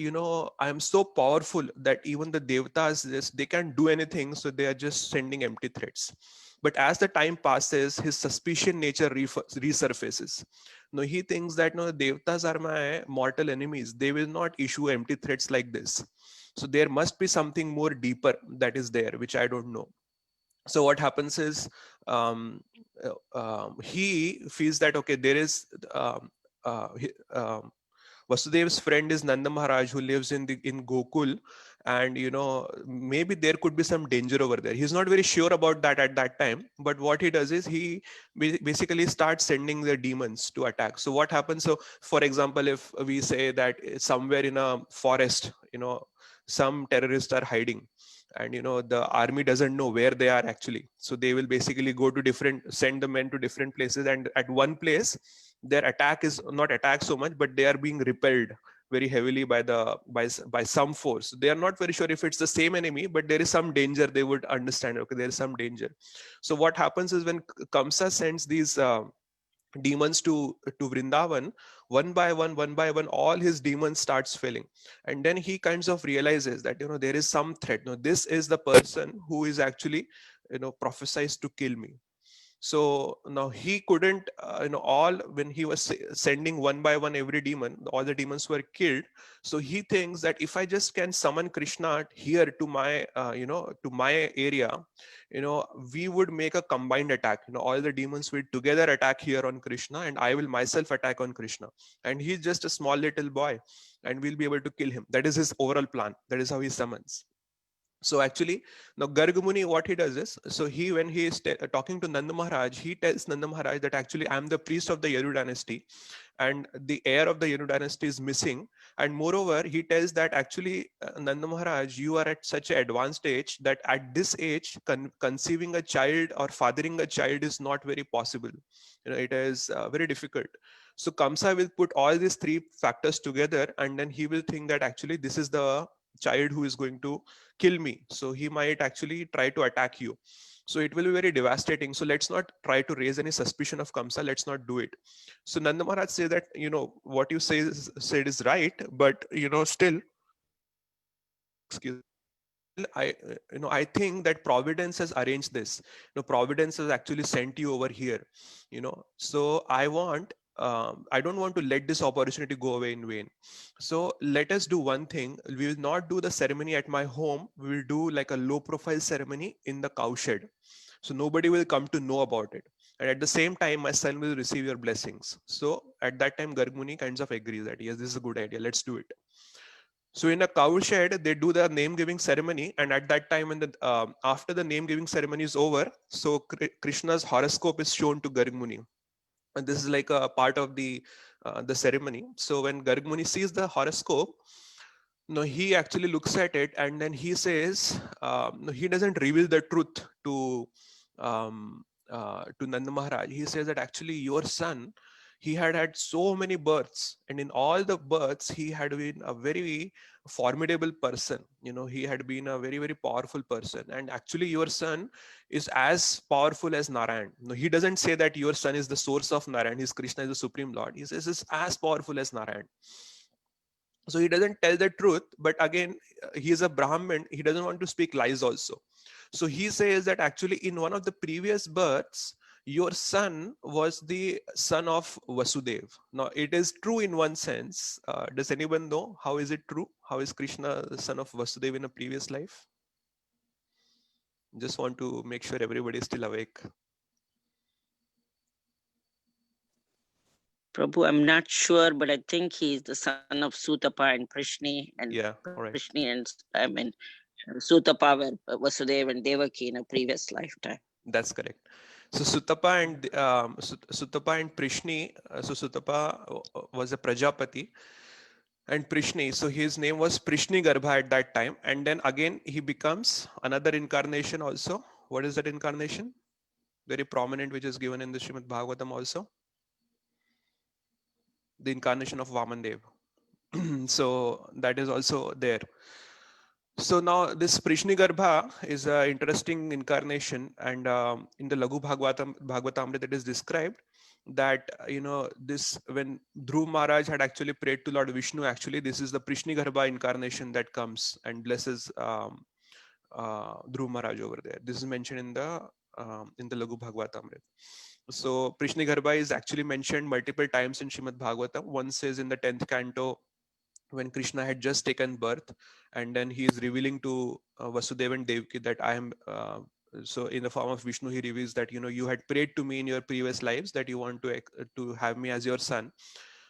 I am so powerful that even the devatas, they can't do anything. So they are just sending empty threats. But as the time passes, his suspicion nature resurfaces. No, he thinks that no, devatas are my mortal enemies. They will not issue empty threats like this. So there must be something more deeper that is there, which I don't know. So what happens is he feels that, okay, there is Vasudev's friend is Nanda Maharaj, who lives in Gokul, and maybe there could be some danger over there. He's not very sure about that at that time, but what he does is he basically starts sending the demons to attack. So what happens? So for example, if we say that somewhere in a forest, some terrorists are hiding, and the army doesn't know where they are actually, so they will basically send the men to different places, and at one place their attack is not attack so much, but they are being repelled very heavily by some force. They are not very sure if it's the same enemy, but there is some danger. They would understand, okay, there is some danger. So what happens is when Kamsa sends these demons to Vrindavan, one by one, all his demons starts failing. And then he kinds of realizes that, there is some threat. This is the person who is actually, prophesized to kill me. So now he couldn't, all when he was sending one by one every demon, all the demons were killed. So he thinks that if I just can summon Krishna here to my, to my area, we would make a combined attack. All the demons will together attack here on Krishna, and I will myself attack on Krishna. And he's just a small little boy, and we'll be able to kill him. That is his overall plan. That is how he summons. So actually, now Garg Muni, what he does is, so when he is talking to Nanda Maharaj, he tells Nanda Maharaj that actually I am the priest of the Yadu dynasty, and the heir of the Yadu dynasty is missing, And moreover, he tells that actually, Nanda Maharaj, you are at such an advanced age that at this age, conceiving a child or fathering a child is not very possible. It is very difficult. So Kamsa will put all these three factors together, and then he will think that actually this is the child who is going to kill me. So he might actually try to attack you. So it will be very devastating. So let's not try to raise any suspicion of Kamsa. Let's not do it. So Nanda Maharaj say that, what you said is right, but, still, excuse me, I think that Providence has arranged this. Providence has actually sent you over here, so I don't want to let this opportunity go away in vain. So let us do one thing. We will not do the ceremony at my home. We will do like a low profile ceremony in the cowshed. So nobody will come to know about it. And at the same time, my son will receive your blessings. So at that time, Gargmuni kinds of agrees that, yes, this is a good idea. Let's do it. So in a cowshed, they do the name giving ceremony. And at that time, when after the name giving ceremony is over, so Krishna's horoscope is shown to Gargmuni. And this is like a part of the ceremony. So when Gargmuni sees the horoscope, he actually looks at it, and then he says, he doesn't reveal the truth to Nanda Maharaj. He says that actually your son, he had so many births, and in all the births he had been a very formidable person. He had been a very, very powerful person, and actually your son is as powerful as Narayan. He doesn't say that your son is the source of Narayan, his Krishna is the supreme lord. He says it's as powerful as Narayan. So he doesn't tell the truth, but again, he is a Brahmin. He doesn't want to speak lies also. So he says that actually in one of the previous births, your son was the son of Vasudev. Now it is true in one sense. Does anyone know how is it true? How is Krishna the son of Vasudev in a previous life? Just want to make sure everybody is still awake. Prabhu, I'm not sure, but I think he's the son of Sutapa and Prishni, and Yeah, all right. Prishni and Sutapa were Vasudev and Devaki in a previous lifetime. That's correct. So Sutapa and Sutapa and Prishni. So Sutapa was a Prajapati, and Prishni, so his name was Prishni Garbha at that time, and then again he becomes another incarnation also. What is that incarnation? Very prominent, which is given in the Srimad Bhagavatam also. The incarnation of Vamandev. So that is also there. So now this Prishni Garbha is an interesting incarnation, and in the Laghu Bhagavatamrita it is described that this, when Dhruv Maharaj had actually prayed to Lord Vishnu, actually this is the Prishni Garbha incarnation that comes and blesses Dhruv Maharaj over there. This is mentioned in the Laghu Bhagavatamrita. So Prishni Garbha is actually mentioned multiple times in Srimad Bhagavatam. One says in the 10th canto, when Krishna had just taken birth, and then he is revealing to Vasudeva and Devaki that I am, so in the form of Vishnu, he reveals that, you had prayed to me in your previous lives that you want to have me as your son.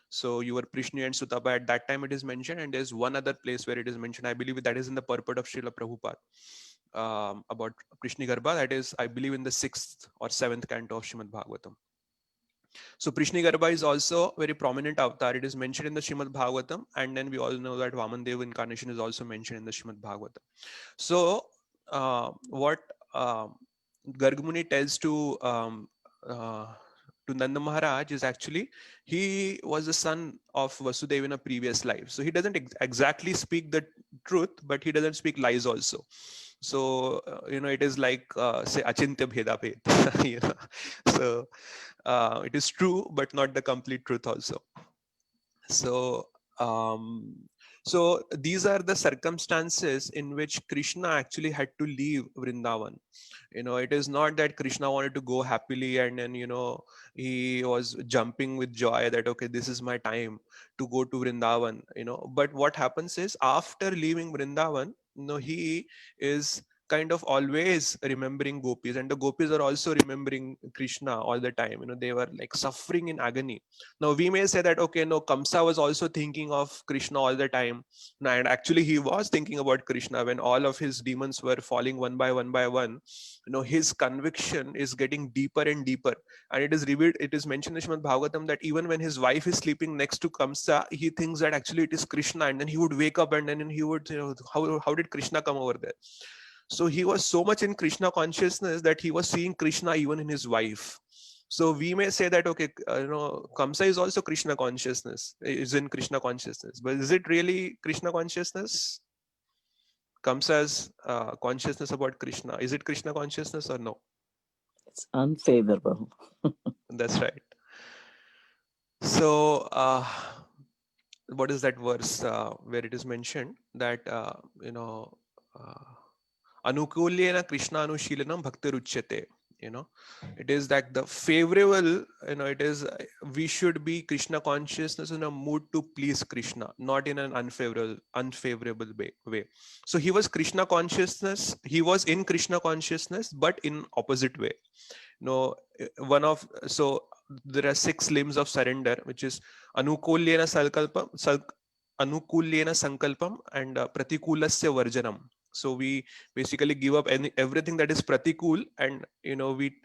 So you were Prishni and Sutapa at that time it is mentioned, and there's one other place where it is mentioned. I believe that is in the purport of Srila Prabhupada about Prishni Garbha. That is, I believe, in the 6th or 7th canto of Srimad Bhagavatam. So Prishni Garbha is also very prominent avatar. It is mentioned in the Srimad Bhagavatam, and then we all know that Vamandev incarnation is also mentioned in the Srimad Bhagavatam. So what Gargmuni tells to Nanda Maharaj is actually he was the son of Vasudeva in a previous life. So he doesn't exactly speak the truth, but he doesn't speak lies also. So it is like say Achintya Bheda Bhed. So it is true, but not the complete truth also. So so these are the circumstances in which Krishna actually had to leave Vrindavan. It is not that Krishna wanted to go happily and then he was jumping with joy that, okay, this is my time to go to Vrindavan. But what happens is, after leaving Vrindavan, he is kind of always remembering gopis, and the gopis are also remembering Krishna all the time. They were like suffering in agony. Now we may say that, okay, no, Kamsa was also thinking of Krishna all the time. No, and actually he was thinking about Krishna when all of his demons were falling one by one. His conviction is getting deeper and deeper, and it is revealed, it is mentioned in Srimad Bhagavatam that even when his wife is sleeping next to Kamsa, he thinks that actually it is Krishna, and then he would wake up and then he would, how did Krishna come over there? So he was so much in Krishna consciousness that he was seeing Krishna even in his wife. So we may say that, okay, Kamsa is also Krishna consciousness, is in Krishna consciousness, but is it really Krishna consciousness? Kamsa's consciousness about Krishna, is it Krishna consciousness or no? It's unfavorable. That's right. So what is that verse where it is mentioned that anukulyena Krishna anushilanam bhaktiruchyate? It is that the favorable, it is, we should be Krishna consciousness in a mood to please Krishna, not in an unfavorable way. So he was Krishna consciousness, he was in Krishna consciousness, but in opposite way. So there are 6 limbs of surrender, which is anukulyena sankalpam and pratikulasya varjanam. So we basically give up everything that is pratikul, and we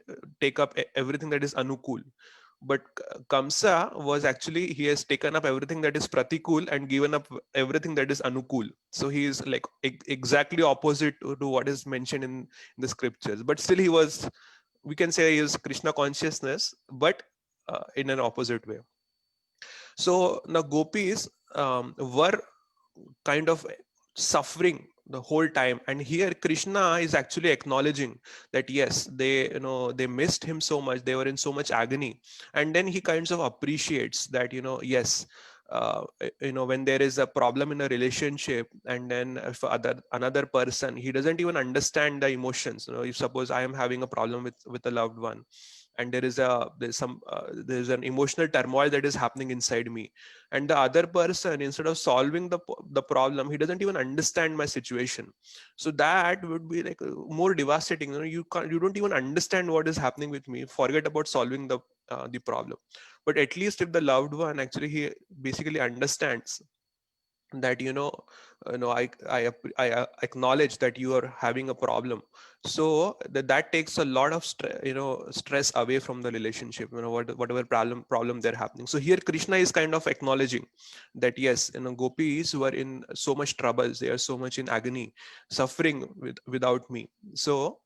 take up everything that is anukul. But Kamsa was actually, he has taken up everything that is pratikul and given up everything that is anukul. So he is like exactly opposite to what is mentioned in the scriptures. But still he was, we can say he is Krishna consciousness, but in an opposite way. So now gopis were kind of suffering the whole time, and here Krishna is actually acknowledging that yes, they missed him so much, they were in so much agony, and then he kind of appreciates that yes, when there is a problem in a relationship, and then if another person, he doesn't even understand the emotions. If suppose I am having a problem with a loved one, and there's an emotional turmoil that is happening inside me, and the other person, instead of solving the problem, he doesn't even understand my situation. So that would be like more devastating. You don't even understand what is happening with me, forget about solving the problem. But at least if the loved one actually, he basically understands that I acknowledge that you are having a problem, so that takes a lot of stress away from the relationship, whatever problem they're happening. So here Krishna is kind of acknowledging that yes, gopis were in so much troubles, they are so much in agony, suffering without me. So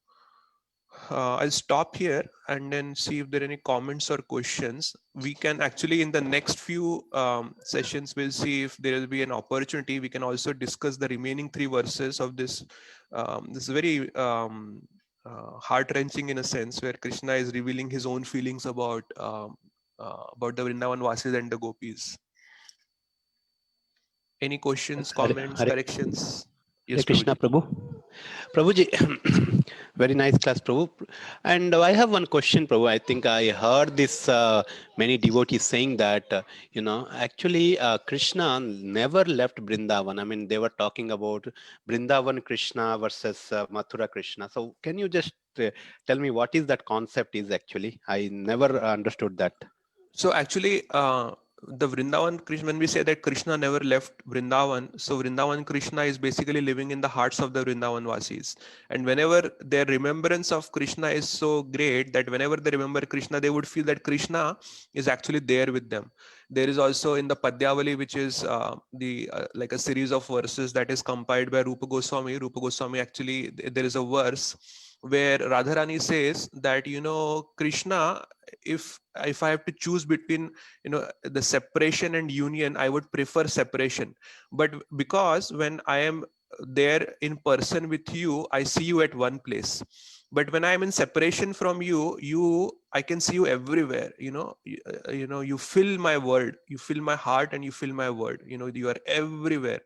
I'll stop here and then see if there are any comments or questions. We can actually, in the next few sessions, we'll see if there will be an opportunity. We can also discuss the remaining 3 verses of this. This is very heart-wrenching in a sense, where Krishna is revealing his own feelings about the Vrindavan Vasis and the gopis. Any questions, comments, corrections? Yes, Krishna Prabhu. Prabhuji, very nice class, Prabhu. And I have one question, Prabhu. I think I heard this many devotees saying that, actually Krishna never left Vrindavan. I mean, they were talking about Vrindavan Krishna versus Mathura Krishna. So can you just tell me what is that concept is actually? I never understood that. So actually, the Vrindavan Krishna, when we say that Krishna never left Vrindavan, so Vrindavan Krishna is basically living in the hearts of the Vrindavan Vasis. And whenever their remembrance of Krishna is so great that whenever they remember Krishna, they would feel that Krishna is actually there with them. There is also in the Padyavali, which is like a series of verses that is compiled by Rupa Goswami. Rupa Goswami, actually, there is a verse where Radharani says that, Krishna, if I have to choose between the separation and union, I would prefer separation. But because when I am there in person with you, I see you at one place. But when I am in separation from you, I can see you everywhere. You fill my world, you fill my heart, and you fill my world. You are everywhere.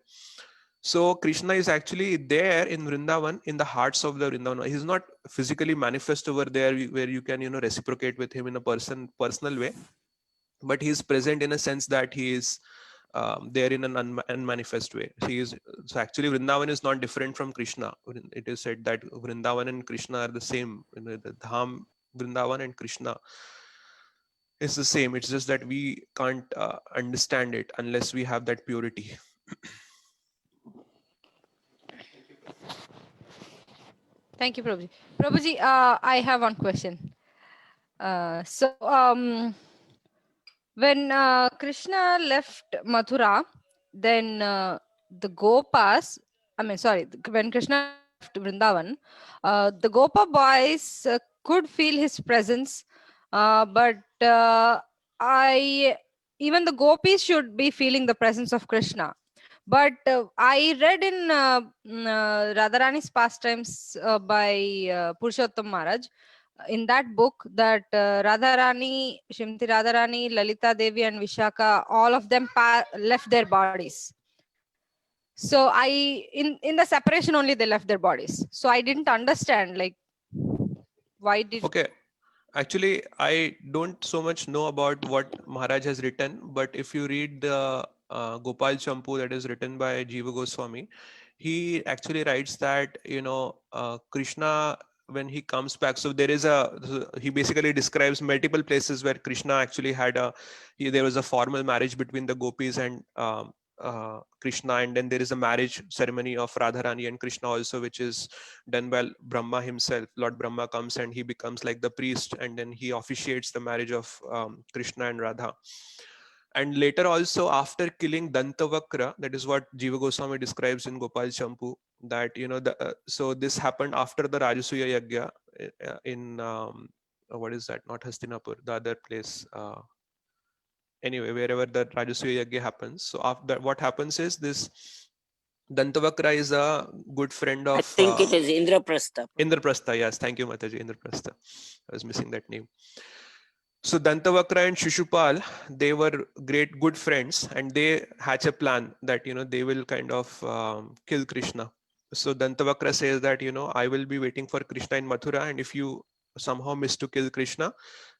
So Krishna is actually there in Vrindavan, in the hearts of the Vrindavan. He's not physically manifest over there where you can, reciprocate with him in a personal way, but he is present in a sense that he is there in an unmanifest way. So actually Vrindavan is not different from Krishna. It is said that Vrindavan and Krishna are the same. The Dham, Vrindavan and Krishna is the same. It's just that we can't understand it unless we have that purity. Thank you, Prabhuji. Prabhuji, I have one question. When Krishna left Mathura, then the Gopas, when Krishna left Vrindavan, the Gopa boys could feel his presence, but even the gopis should be feeling the presence of Krishna. But I read in Radharani's pastimes by Purushottam Maharaj, in that book, that Radharani, Srimati Radharani, Lalita Devi and Vishaka, all of them left their bodies. So in the separation only they left their bodies. So I didn't understand, like, why did... Okay. Actually, I don't so much know about what Maharaj has written, but if you read the Gopal Champu that is written by Jiva Goswami, he actually writes that, Krishna, when he comes back, so he basically describes multiple places where Krishna actually there was a formal marriage between the gopis and Krishna, and then there is a marriage ceremony of Radharani and Krishna also, which is done by Brahma himself. Lord Brahma comes and he becomes like the priest, and then he officiates the marriage of Krishna and Radha. And later also, after killing Dantavakra, that is what Jiva Goswami describes in Gopal Champu, that so this happened after the Rajasuya Yagya in what is that? Not Hastinapur, the other place. Anyway, wherever the Rajasuya Yagya happens. So after that, what happens is this Dantavakra is a good friend of... I think it is Indraprastha. Indraprastha, yes. Thank you, Mataji. Indraprastha. I was missing that name. So Dantavakra and Shishupal, they were good friends, and they hatch a plan that, they will kind of kill Krishna. So Dantavakra says that, I will be waiting for Krishna in Mathura, and if you somehow miss to kill Krishna,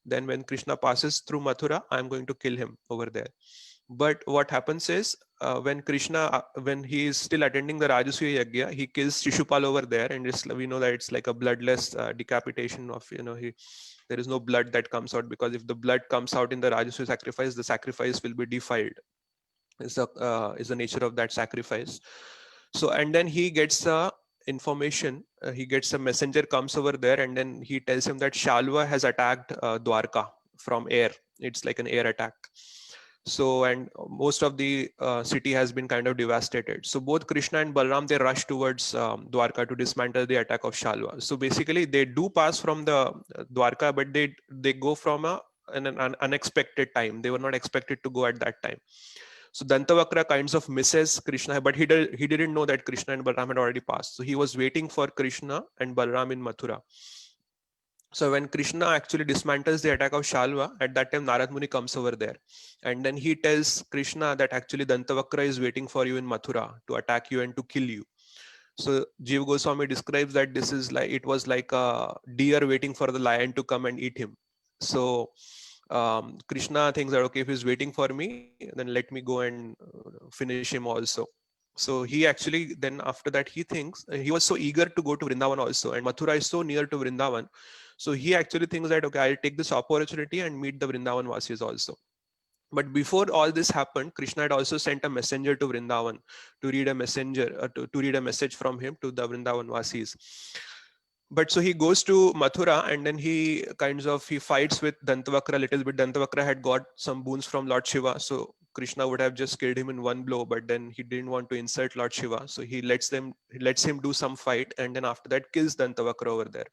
then when Krishna passes through Mathura, I'm going to kill him over there. But what happens is, when he is still attending the Rajasuya Yagya, he kills Shishupal over there, and we know that it's like a bloodless decapitation of, there is no blood that comes out, because if the blood comes out in the Rajasuya sacrifice, the sacrifice will be defiled. Is the nature of that sacrifice. So, and then he gets information, he gets a messenger comes over there, and then he tells him that Shalva has attacked Dwarka from air. It's like an air attack. So, and most of the city has been kind of devastated. So both Krishna and Balram, they rush towards Dwarka to dismantle the attack of Shalva. So basically they do pass from the Dwarka, but they go from an unexpected time. They were not expected to go at that time. So Dantavakra kinds of misses Krishna, but he didn't know that Krishna and Balram had already passed. So he was waiting for Krishna and Balram in Mathura. So when Krishna actually dismantles the attack of Shalva, at that time Narad Muni comes over there, and then he tells Krishna that actually Dantavakra is waiting for you in Mathura to attack you and to kill you. So Jiva Goswami describes that this is like, it was like a deer waiting for the lion to come and eat him. So Krishna thinks that, okay, if he's waiting for me, then let me go and finish him also. So he actually, then after that, he thinks, he was so eager to go to Vrindavan also, and Mathura is so near to Vrindavan. So he actually thinks that, okay, I'll take this opportunity and meet the Vrindavan Vasis also. But before all this happened, Krishna had also sent a messenger to Vrindavan to read a message from him to the Vrindavan Vasis. But so he goes to Mathura, and then he fights with Dantavakra a little bit. Dantavakra had got some boons from Lord Shiva, so Krishna would have just killed him in one blow, but then he didn't want to insult Lord Shiva, so he lets him do some fight, and then after that kills Dantavakra over there.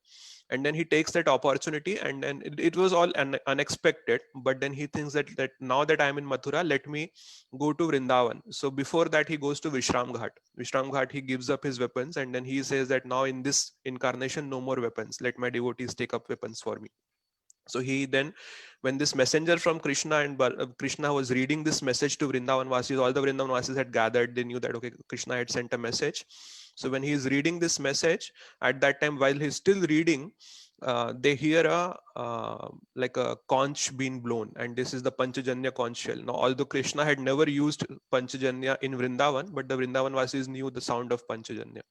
And then he takes that opportunity, and then it was all unexpected, but then he thinks that now that I'm in Mathura, let me go to Vrindavan. So before that, he goes to Vishram Ghat. Vishram Ghat, he gives up his weapons, and then he says that now in this incarnation, no more weapons. Let my devotees take up weapons for me. So he then, when this messenger from Krishna and Krishna was reading this message to Vrindavan Vasis, all the Vrindavan Vasis had gathered. They knew that, okay, Krishna had sent a message. So when he is reading this message, at that time, while he's still reading, they hear like a conch being blown, and this is the Panchajanya conch shell. Now, although Krishna had never used Panchajanya in Vrindavan, but the Vrindavan Vasis knew the sound of Panchajanya.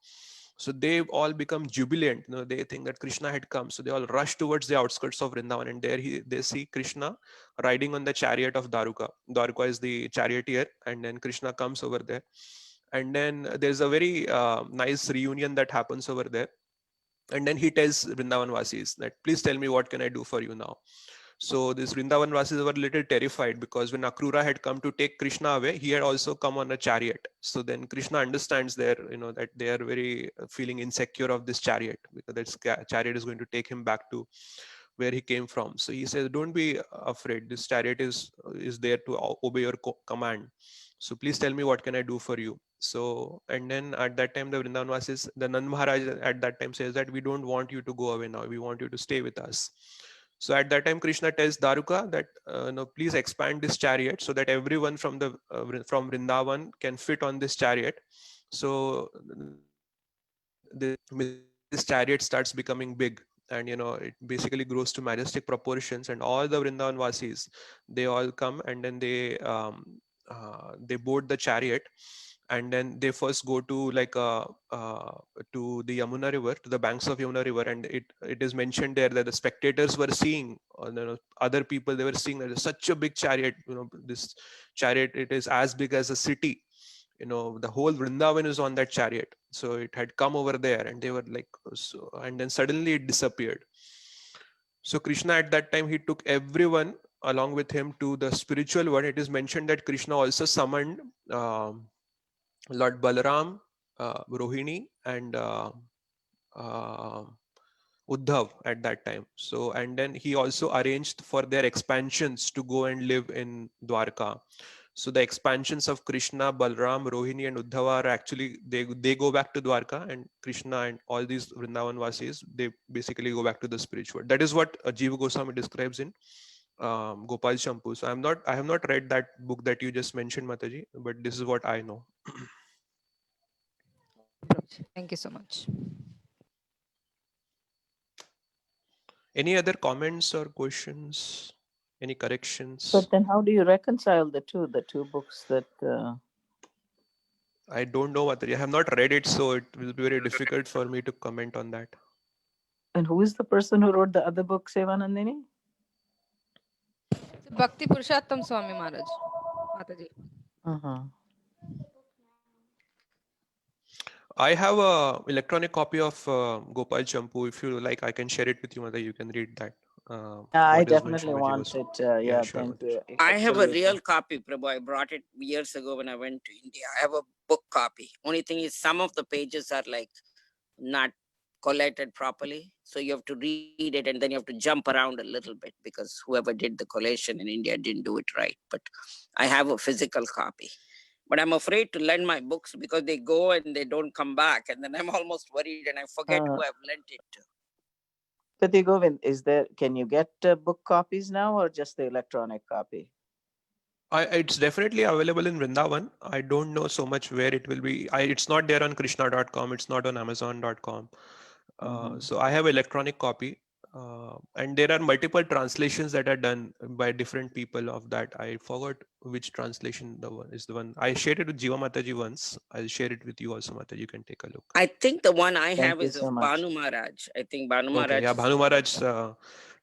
So they all become jubilant. They think that Krishna had come. So they all rush towards the outskirts of Vrindavan, and there they see Krishna riding on the chariot of Dwaruka. Dwaruka is the charioteer, and then Krishna comes over there. And then there's a very nice reunion that happens over there. And then he tells Vrindavan Vasis that, please tell me, what can I do for you now? So these Vrindavan Vasis were a little terrified, because when Akrura had come to take Krishna away, he had also come on a chariot. So then Krishna understands there, that they are very feeling insecure of this chariot, because that chariot is going to take him back to where he came from. So he says, don't be afraid. This chariot is there to obey your command. So please tell me, what can I do for you? So, and then at that time, the Vrindavan Vasis, the Nand Maharaj at that time says that we don't want you to go away now. We want you to stay with us. So at that time, Krishna tells Dwaruka that, please expand this chariot so that everyone from Vrindavan can fit on this chariot. So this chariot starts becoming big, and it basically grows to majestic proportions, and all the Vrindavan Vasis, they all come, and then they board the chariot. And then they first go to to the Yamuna River, to the banks of Yamuna River, and it is mentioned there that the spectators were seeing, other people, they were seeing that there's such a big chariot. This chariot, it is as big as a city. The whole Vrindavan is on that chariot. So it had come over there, and they were like, so, and then suddenly it disappeared. So Krishna at that time, he took everyone along with him to the spiritual world. It is mentioned that Krishna also summoned Lord Balaram, Rohini, and Uddhav at that time. So, and then he also arranged for their expansions to go and live in Dwarka. So the expansions of Krishna, Balaram, Rohini, and Uddhava are actually, they go back to Dwarka, and Krishna and all these Vrindavan Vasis, they basically go back to the spiritual. That is what Jiva Goswami describes in Gopal Champu. So I have not read that book that you just mentioned, Mataji, but this is what I know. Thank you so much. Any other comments or questions? Any corrections? But then how do you reconcile the two books that... I don't know, Mataji. I have not read it, so it will be very difficult for me to comment on that. And who is the person who wrote the other book, Sevanandini? Bhakti Purushottam Swami Maharaj. Mataji. I have a electronic copy of Gopal Champu. If you like, I can share it with you, Mataji. You can read that. I definitely want it. Yeah, sure, thank you. I have a real copy, Prabhu. I brought it years ago when I went to India. I have a book copy. Only thing is, some of the pages are like not collated properly. So you have to read it, and then you have to jump around a little bit, because whoever did the collation in India didn't do it right. But I have a physical copy. But I'm afraid to lend my books, because they go and they don't come back. And then I'm almost worried, and I forget who I've lent it to. Pati Govind, can you get book copies now, or just the electronic copy? It's definitely available in Vrindavan. I don't know so much where it will be. It's not there on Krishna.com. It's not on Amazon.com. So I have electronic copy. And there are multiple translations that are done by different people of that. I forgot which translation is the one. I shared it with Jiva Mataji once. I'll share it with you also, Mataji. You can take a look. I think the one I Thank have you is so of much. Bhanu Maharaj. I think Bhanu Maharaj. Okay, yeah, Bhanu Maharaj's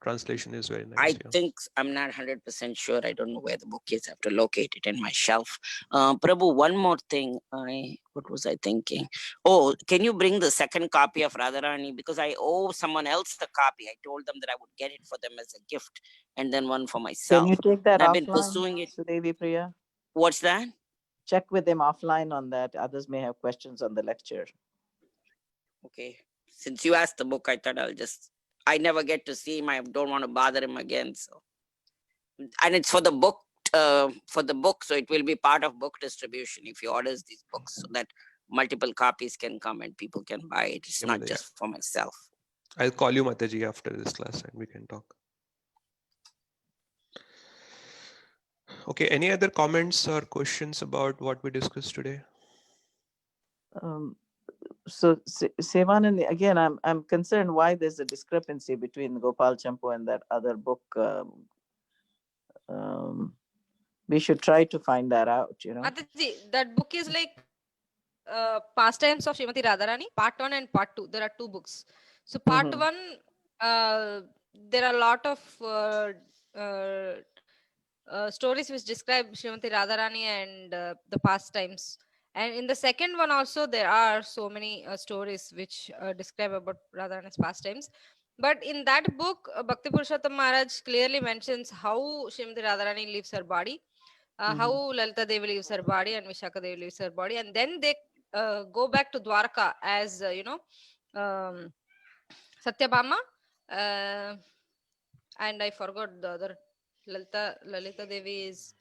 translation is very nice. I think, I'm not 100% sure. I don't know where the book is. I have to locate it in my shelf. Prabhu, one more thing. What was I thinking? Oh, can you bring the second copy of Radharani? Because I owe someone else the copy. I told them that I would get it for them as a gift, and then one for myself. Can you take that And I've offline, been pursuing it. Sudevi Priya? What's that? Check with them offline on that. Others may have questions on the lecture. Okay. Since you asked the book, I thought I never get to see him. I don't want to bother him again. So, and it's for the book, so it will be part of book distribution if he orders these books, so that multiple copies can come and people can buy it. It's not just for myself. I'll call you, Mataji, after this class, and we can talk. Okay, any other comments or questions about what we discussed today? So Sevanand, again, I'm concerned why there's a discrepancy between Gopal Champu and that other book. We should try to find that out, you know. Mataji, that book is like Pastimes of Srimati Radharani, part 1 and part 2. There are 2 books. So part Mhm. 1, there are a lot of stories which describe Srimati Radharani and the pastimes. And in the second one also, there are so many stories which describe about Radharani's pastimes. But in that book, Bhakti Purushottam Maharaj clearly mentions how Srimati Radharani leaves her body, how Lalita Devi leaves her body and Vishaka Devi leaves her body, and then they go back to Dwarka as Satyabhama, and I forgot the other. Lalita Devi is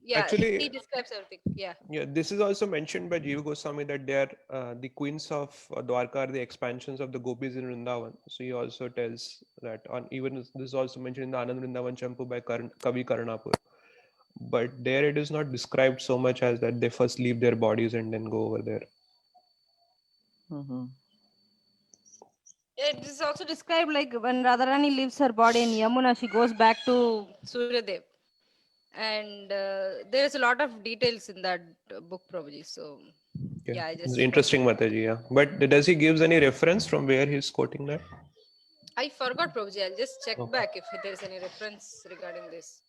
yeah. Actually, He describes everything. Yeah. yeah, this is also mentioned by Jiva Goswami that they are the queens of Dwarka are the expansions of the gopis in Vrindavan. So he also tells that on even this is also mentioned in the Anand Vrindavan Champu by Kavi Karnapur. But there it is not described so much as that they first leave their bodies and then go over there. It is also described like when Radharani leaves her body in Yamuna, she goes back to Suryadev. And there's a lot of details in that book, Prabhuji. So, yeah, I It's just interesting, Mataji. Yeah, but does he gives any reference from where he's quoting that? I forgot, Prabhuji. I'll just check Okay. back if there's any reference regarding this.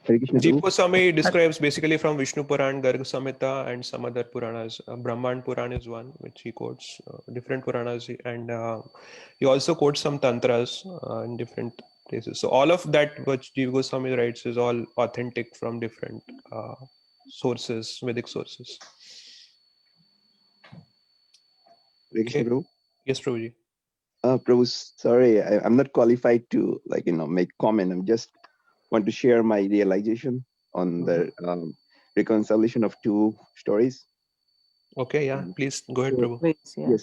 Jiva Goswami describes basically from Vishnu Puran, Garg Samhita, and some other Puranas. Brahman Puran is one which he quotes, different Puranas, and he also quotes some Tantras in different places. So all of that which Jiva Goswami writes is all authentic from different sources, Vedic sources. Okay. Yes, Prabhuji. Prabhu, sorry, I'm not qualified to make comment. I'm just want to share my realization on the reconciliation of two stories. Okay, yeah, please go ahead, Prabhu. Please, yeah.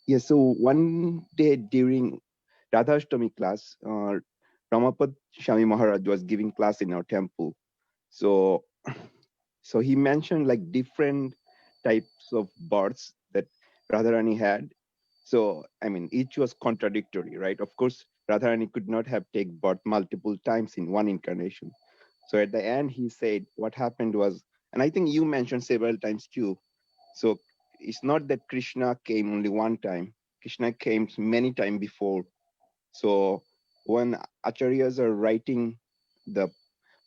Yes. So one day during Radhashtami class, Ramapad Shami Maharaj was giving class in our temple. So he mentioned like different types of births that Radharani had. So, I mean, each was contradictory, right? Of course, Radharani could not have taken birth multiple times in one incarnation. So at the end, he said what happened was, and I think you mentioned several times too. So it's not that Krishna came only one time. Krishna came many times before. So when acharyas are writing the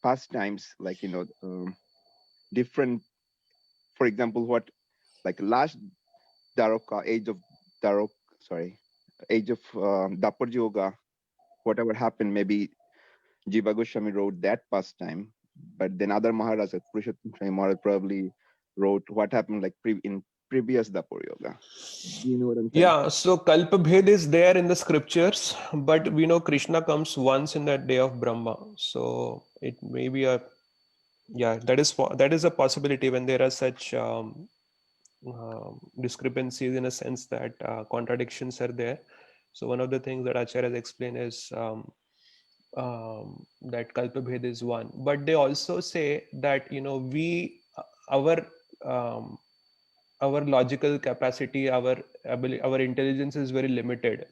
past times, different, for example, last Daroka, age of Dapur Yoga, whatever happened, maybe Jiva Goswami wrote that past time, but then other Maharajas, Purushottam Swami Maharaj probably wrote what happened in previous Dapur Yoga. You know what I'm saying? Yeah, so Kalpabhed is there in the scriptures, but we know Krishna comes once in that day of Brahma. So it may be that is a possibility when there are such discrepancies in a sense that contradictions are there. So one of the things that Acharyas explain is that Kalpabhed is one, but they also say that our logical capacity, our ability, our intelligence is very limited.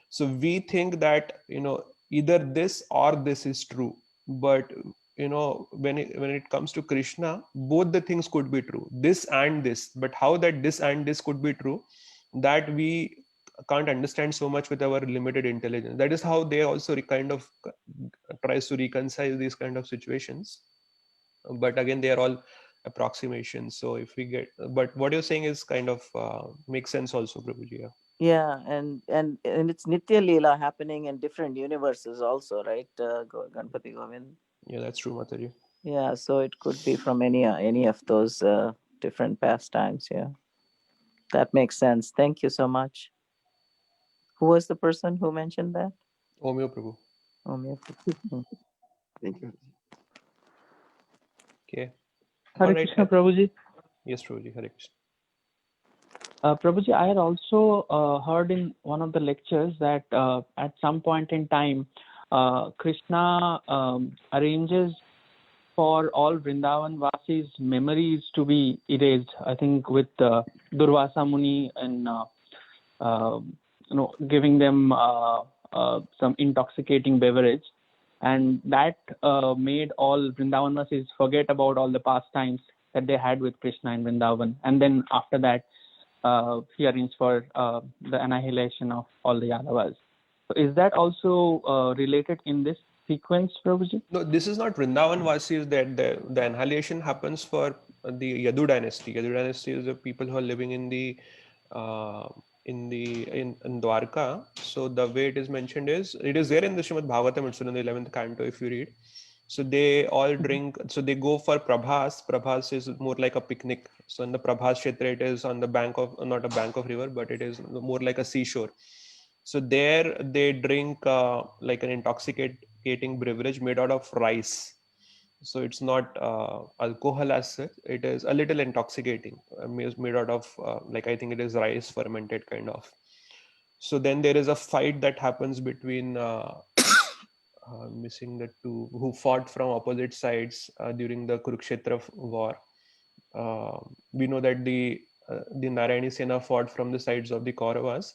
So we think that either this or this is true, but when it comes to Krishna, both the things could be true, this and this. But how that this and this could be true, that we can't understand so much with our limited intelligence. That is how they also kind of tries to reconcile these kind of situations. But again, they are all approximations. So if we get, but what you're saying is kind of makes sense also, Prabhuji. Yeah, and it's Nitya Leela happening in different universes also, right? Ganpati Govind. Yeah, that's true, Mataji. Yeah, so it could be from any of those different pastimes. Yeah, that makes sense. Thank you so much. Who was the person who mentioned that? Omyo Prabhu. Omyo Prabhu. Thank you. Okay. Hare Krishna, Prabhuji. Yes, Prabhuji. Hare Krishna. Prabhuji, I had also heard in one of the lectures that at some point in time, Krishna arranges for all Vrindavan Vasis' memories to be erased. I think with Durvasa Muni and giving them some intoxicating beverage, and that made all Vrindavan Vasis forget about all the past times that they had with Krishna in Vrindavan. And then after that, he arranged for the annihilation of all the Yadavas. So is that also related in this sequence, Prabhuji? No, this is not Vrindavan Vasis. That the annihilation happens for the Yadu dynasty. Yadu dynasty is the people who are living in Dwarka. So the way it is mentioned is, it is there in the Srimad Bhagavatam. It's in the 11th canto if you read. So they all drink. So they go for Prabhas. Prabhas is more like a picnic. So in the Prabhas Kshetra, it is on the bank of, not a bank of river, but it is more like a seashore. So there they drink like an intoxicating beverage made out of rice. So it's not alcohol as such. It is a little intoxicating. Made out of like, I think it is rice fermented kind of. So then there is a fight that happens between missing the two who fought from opposite sides during the Kurukshetra war. We know that the Narayani Sena fought from the sides of the Kauravas,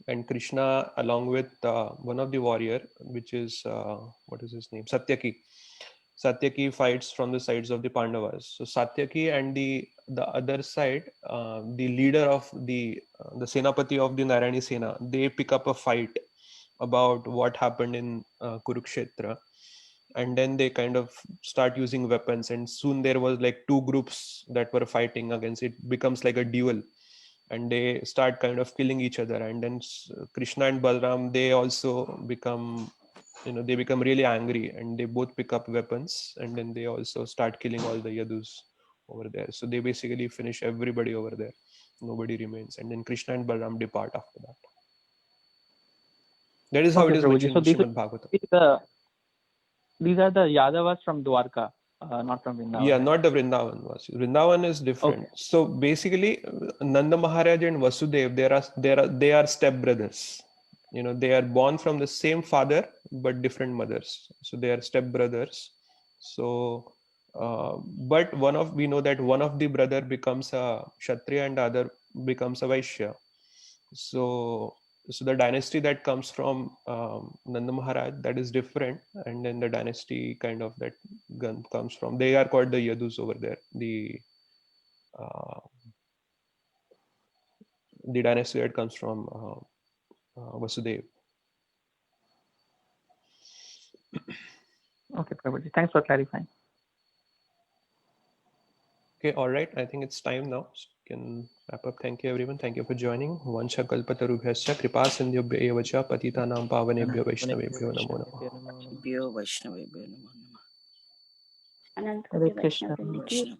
and Krishna, along with one of the warrior, which is what is his name, Satyaki. Satyaki fights from the sides of the Pandavas. So Satyaki and the other side, the leader of the Senapati of the Narayani Sena, they pick up a fight about what happened in Kurukshetra, and then they kind of start using weapons, and soon there was like two groups that were fighting against. It becomes like a duel, and they start kind of killing each other, and then Krishna and Balram, they also become, they become really angry, and they both pick up weapons, and then they also start killing all the Yadus over there. So they basically finish everybody over there. Nobody remains, and then Krishna and Balram depart after that. That is how it is mentioned in Srimad Bhagavatam. These are the Yadavas from Dwarka, not from Vrindavan. Yeah, not the Vrindavan Vasis. Vrindavan is different. Okay. So basically, Nanda Maharaj and Vasudev, they are stepbrothers. They are born from the same father but different mothers. So they are stepbrothers. So, but we know that one of the brother becomes a Kshatriya and the other becomes a Vaishya. So the dynasty that comes from Nanda Maharaj, that is different, and then the dynasty kind of that comes from, they are called the Yadus over there, the dynasty that comes from Vasudev. Okay, Prabhuji, thanks for clarifying. Okay, all right. I think it's time now. So we can wrap up. Thank you, everyone. Thank you for joining. Vancha kalpatarubhyascha kripa sindhyubhya eva cha patitanam pavanebhyo vaishnavebhyo namo namah. Vaishnavebhyo namo namah. Anant Hare Koti Krishna. Vaishnav Vrinda ki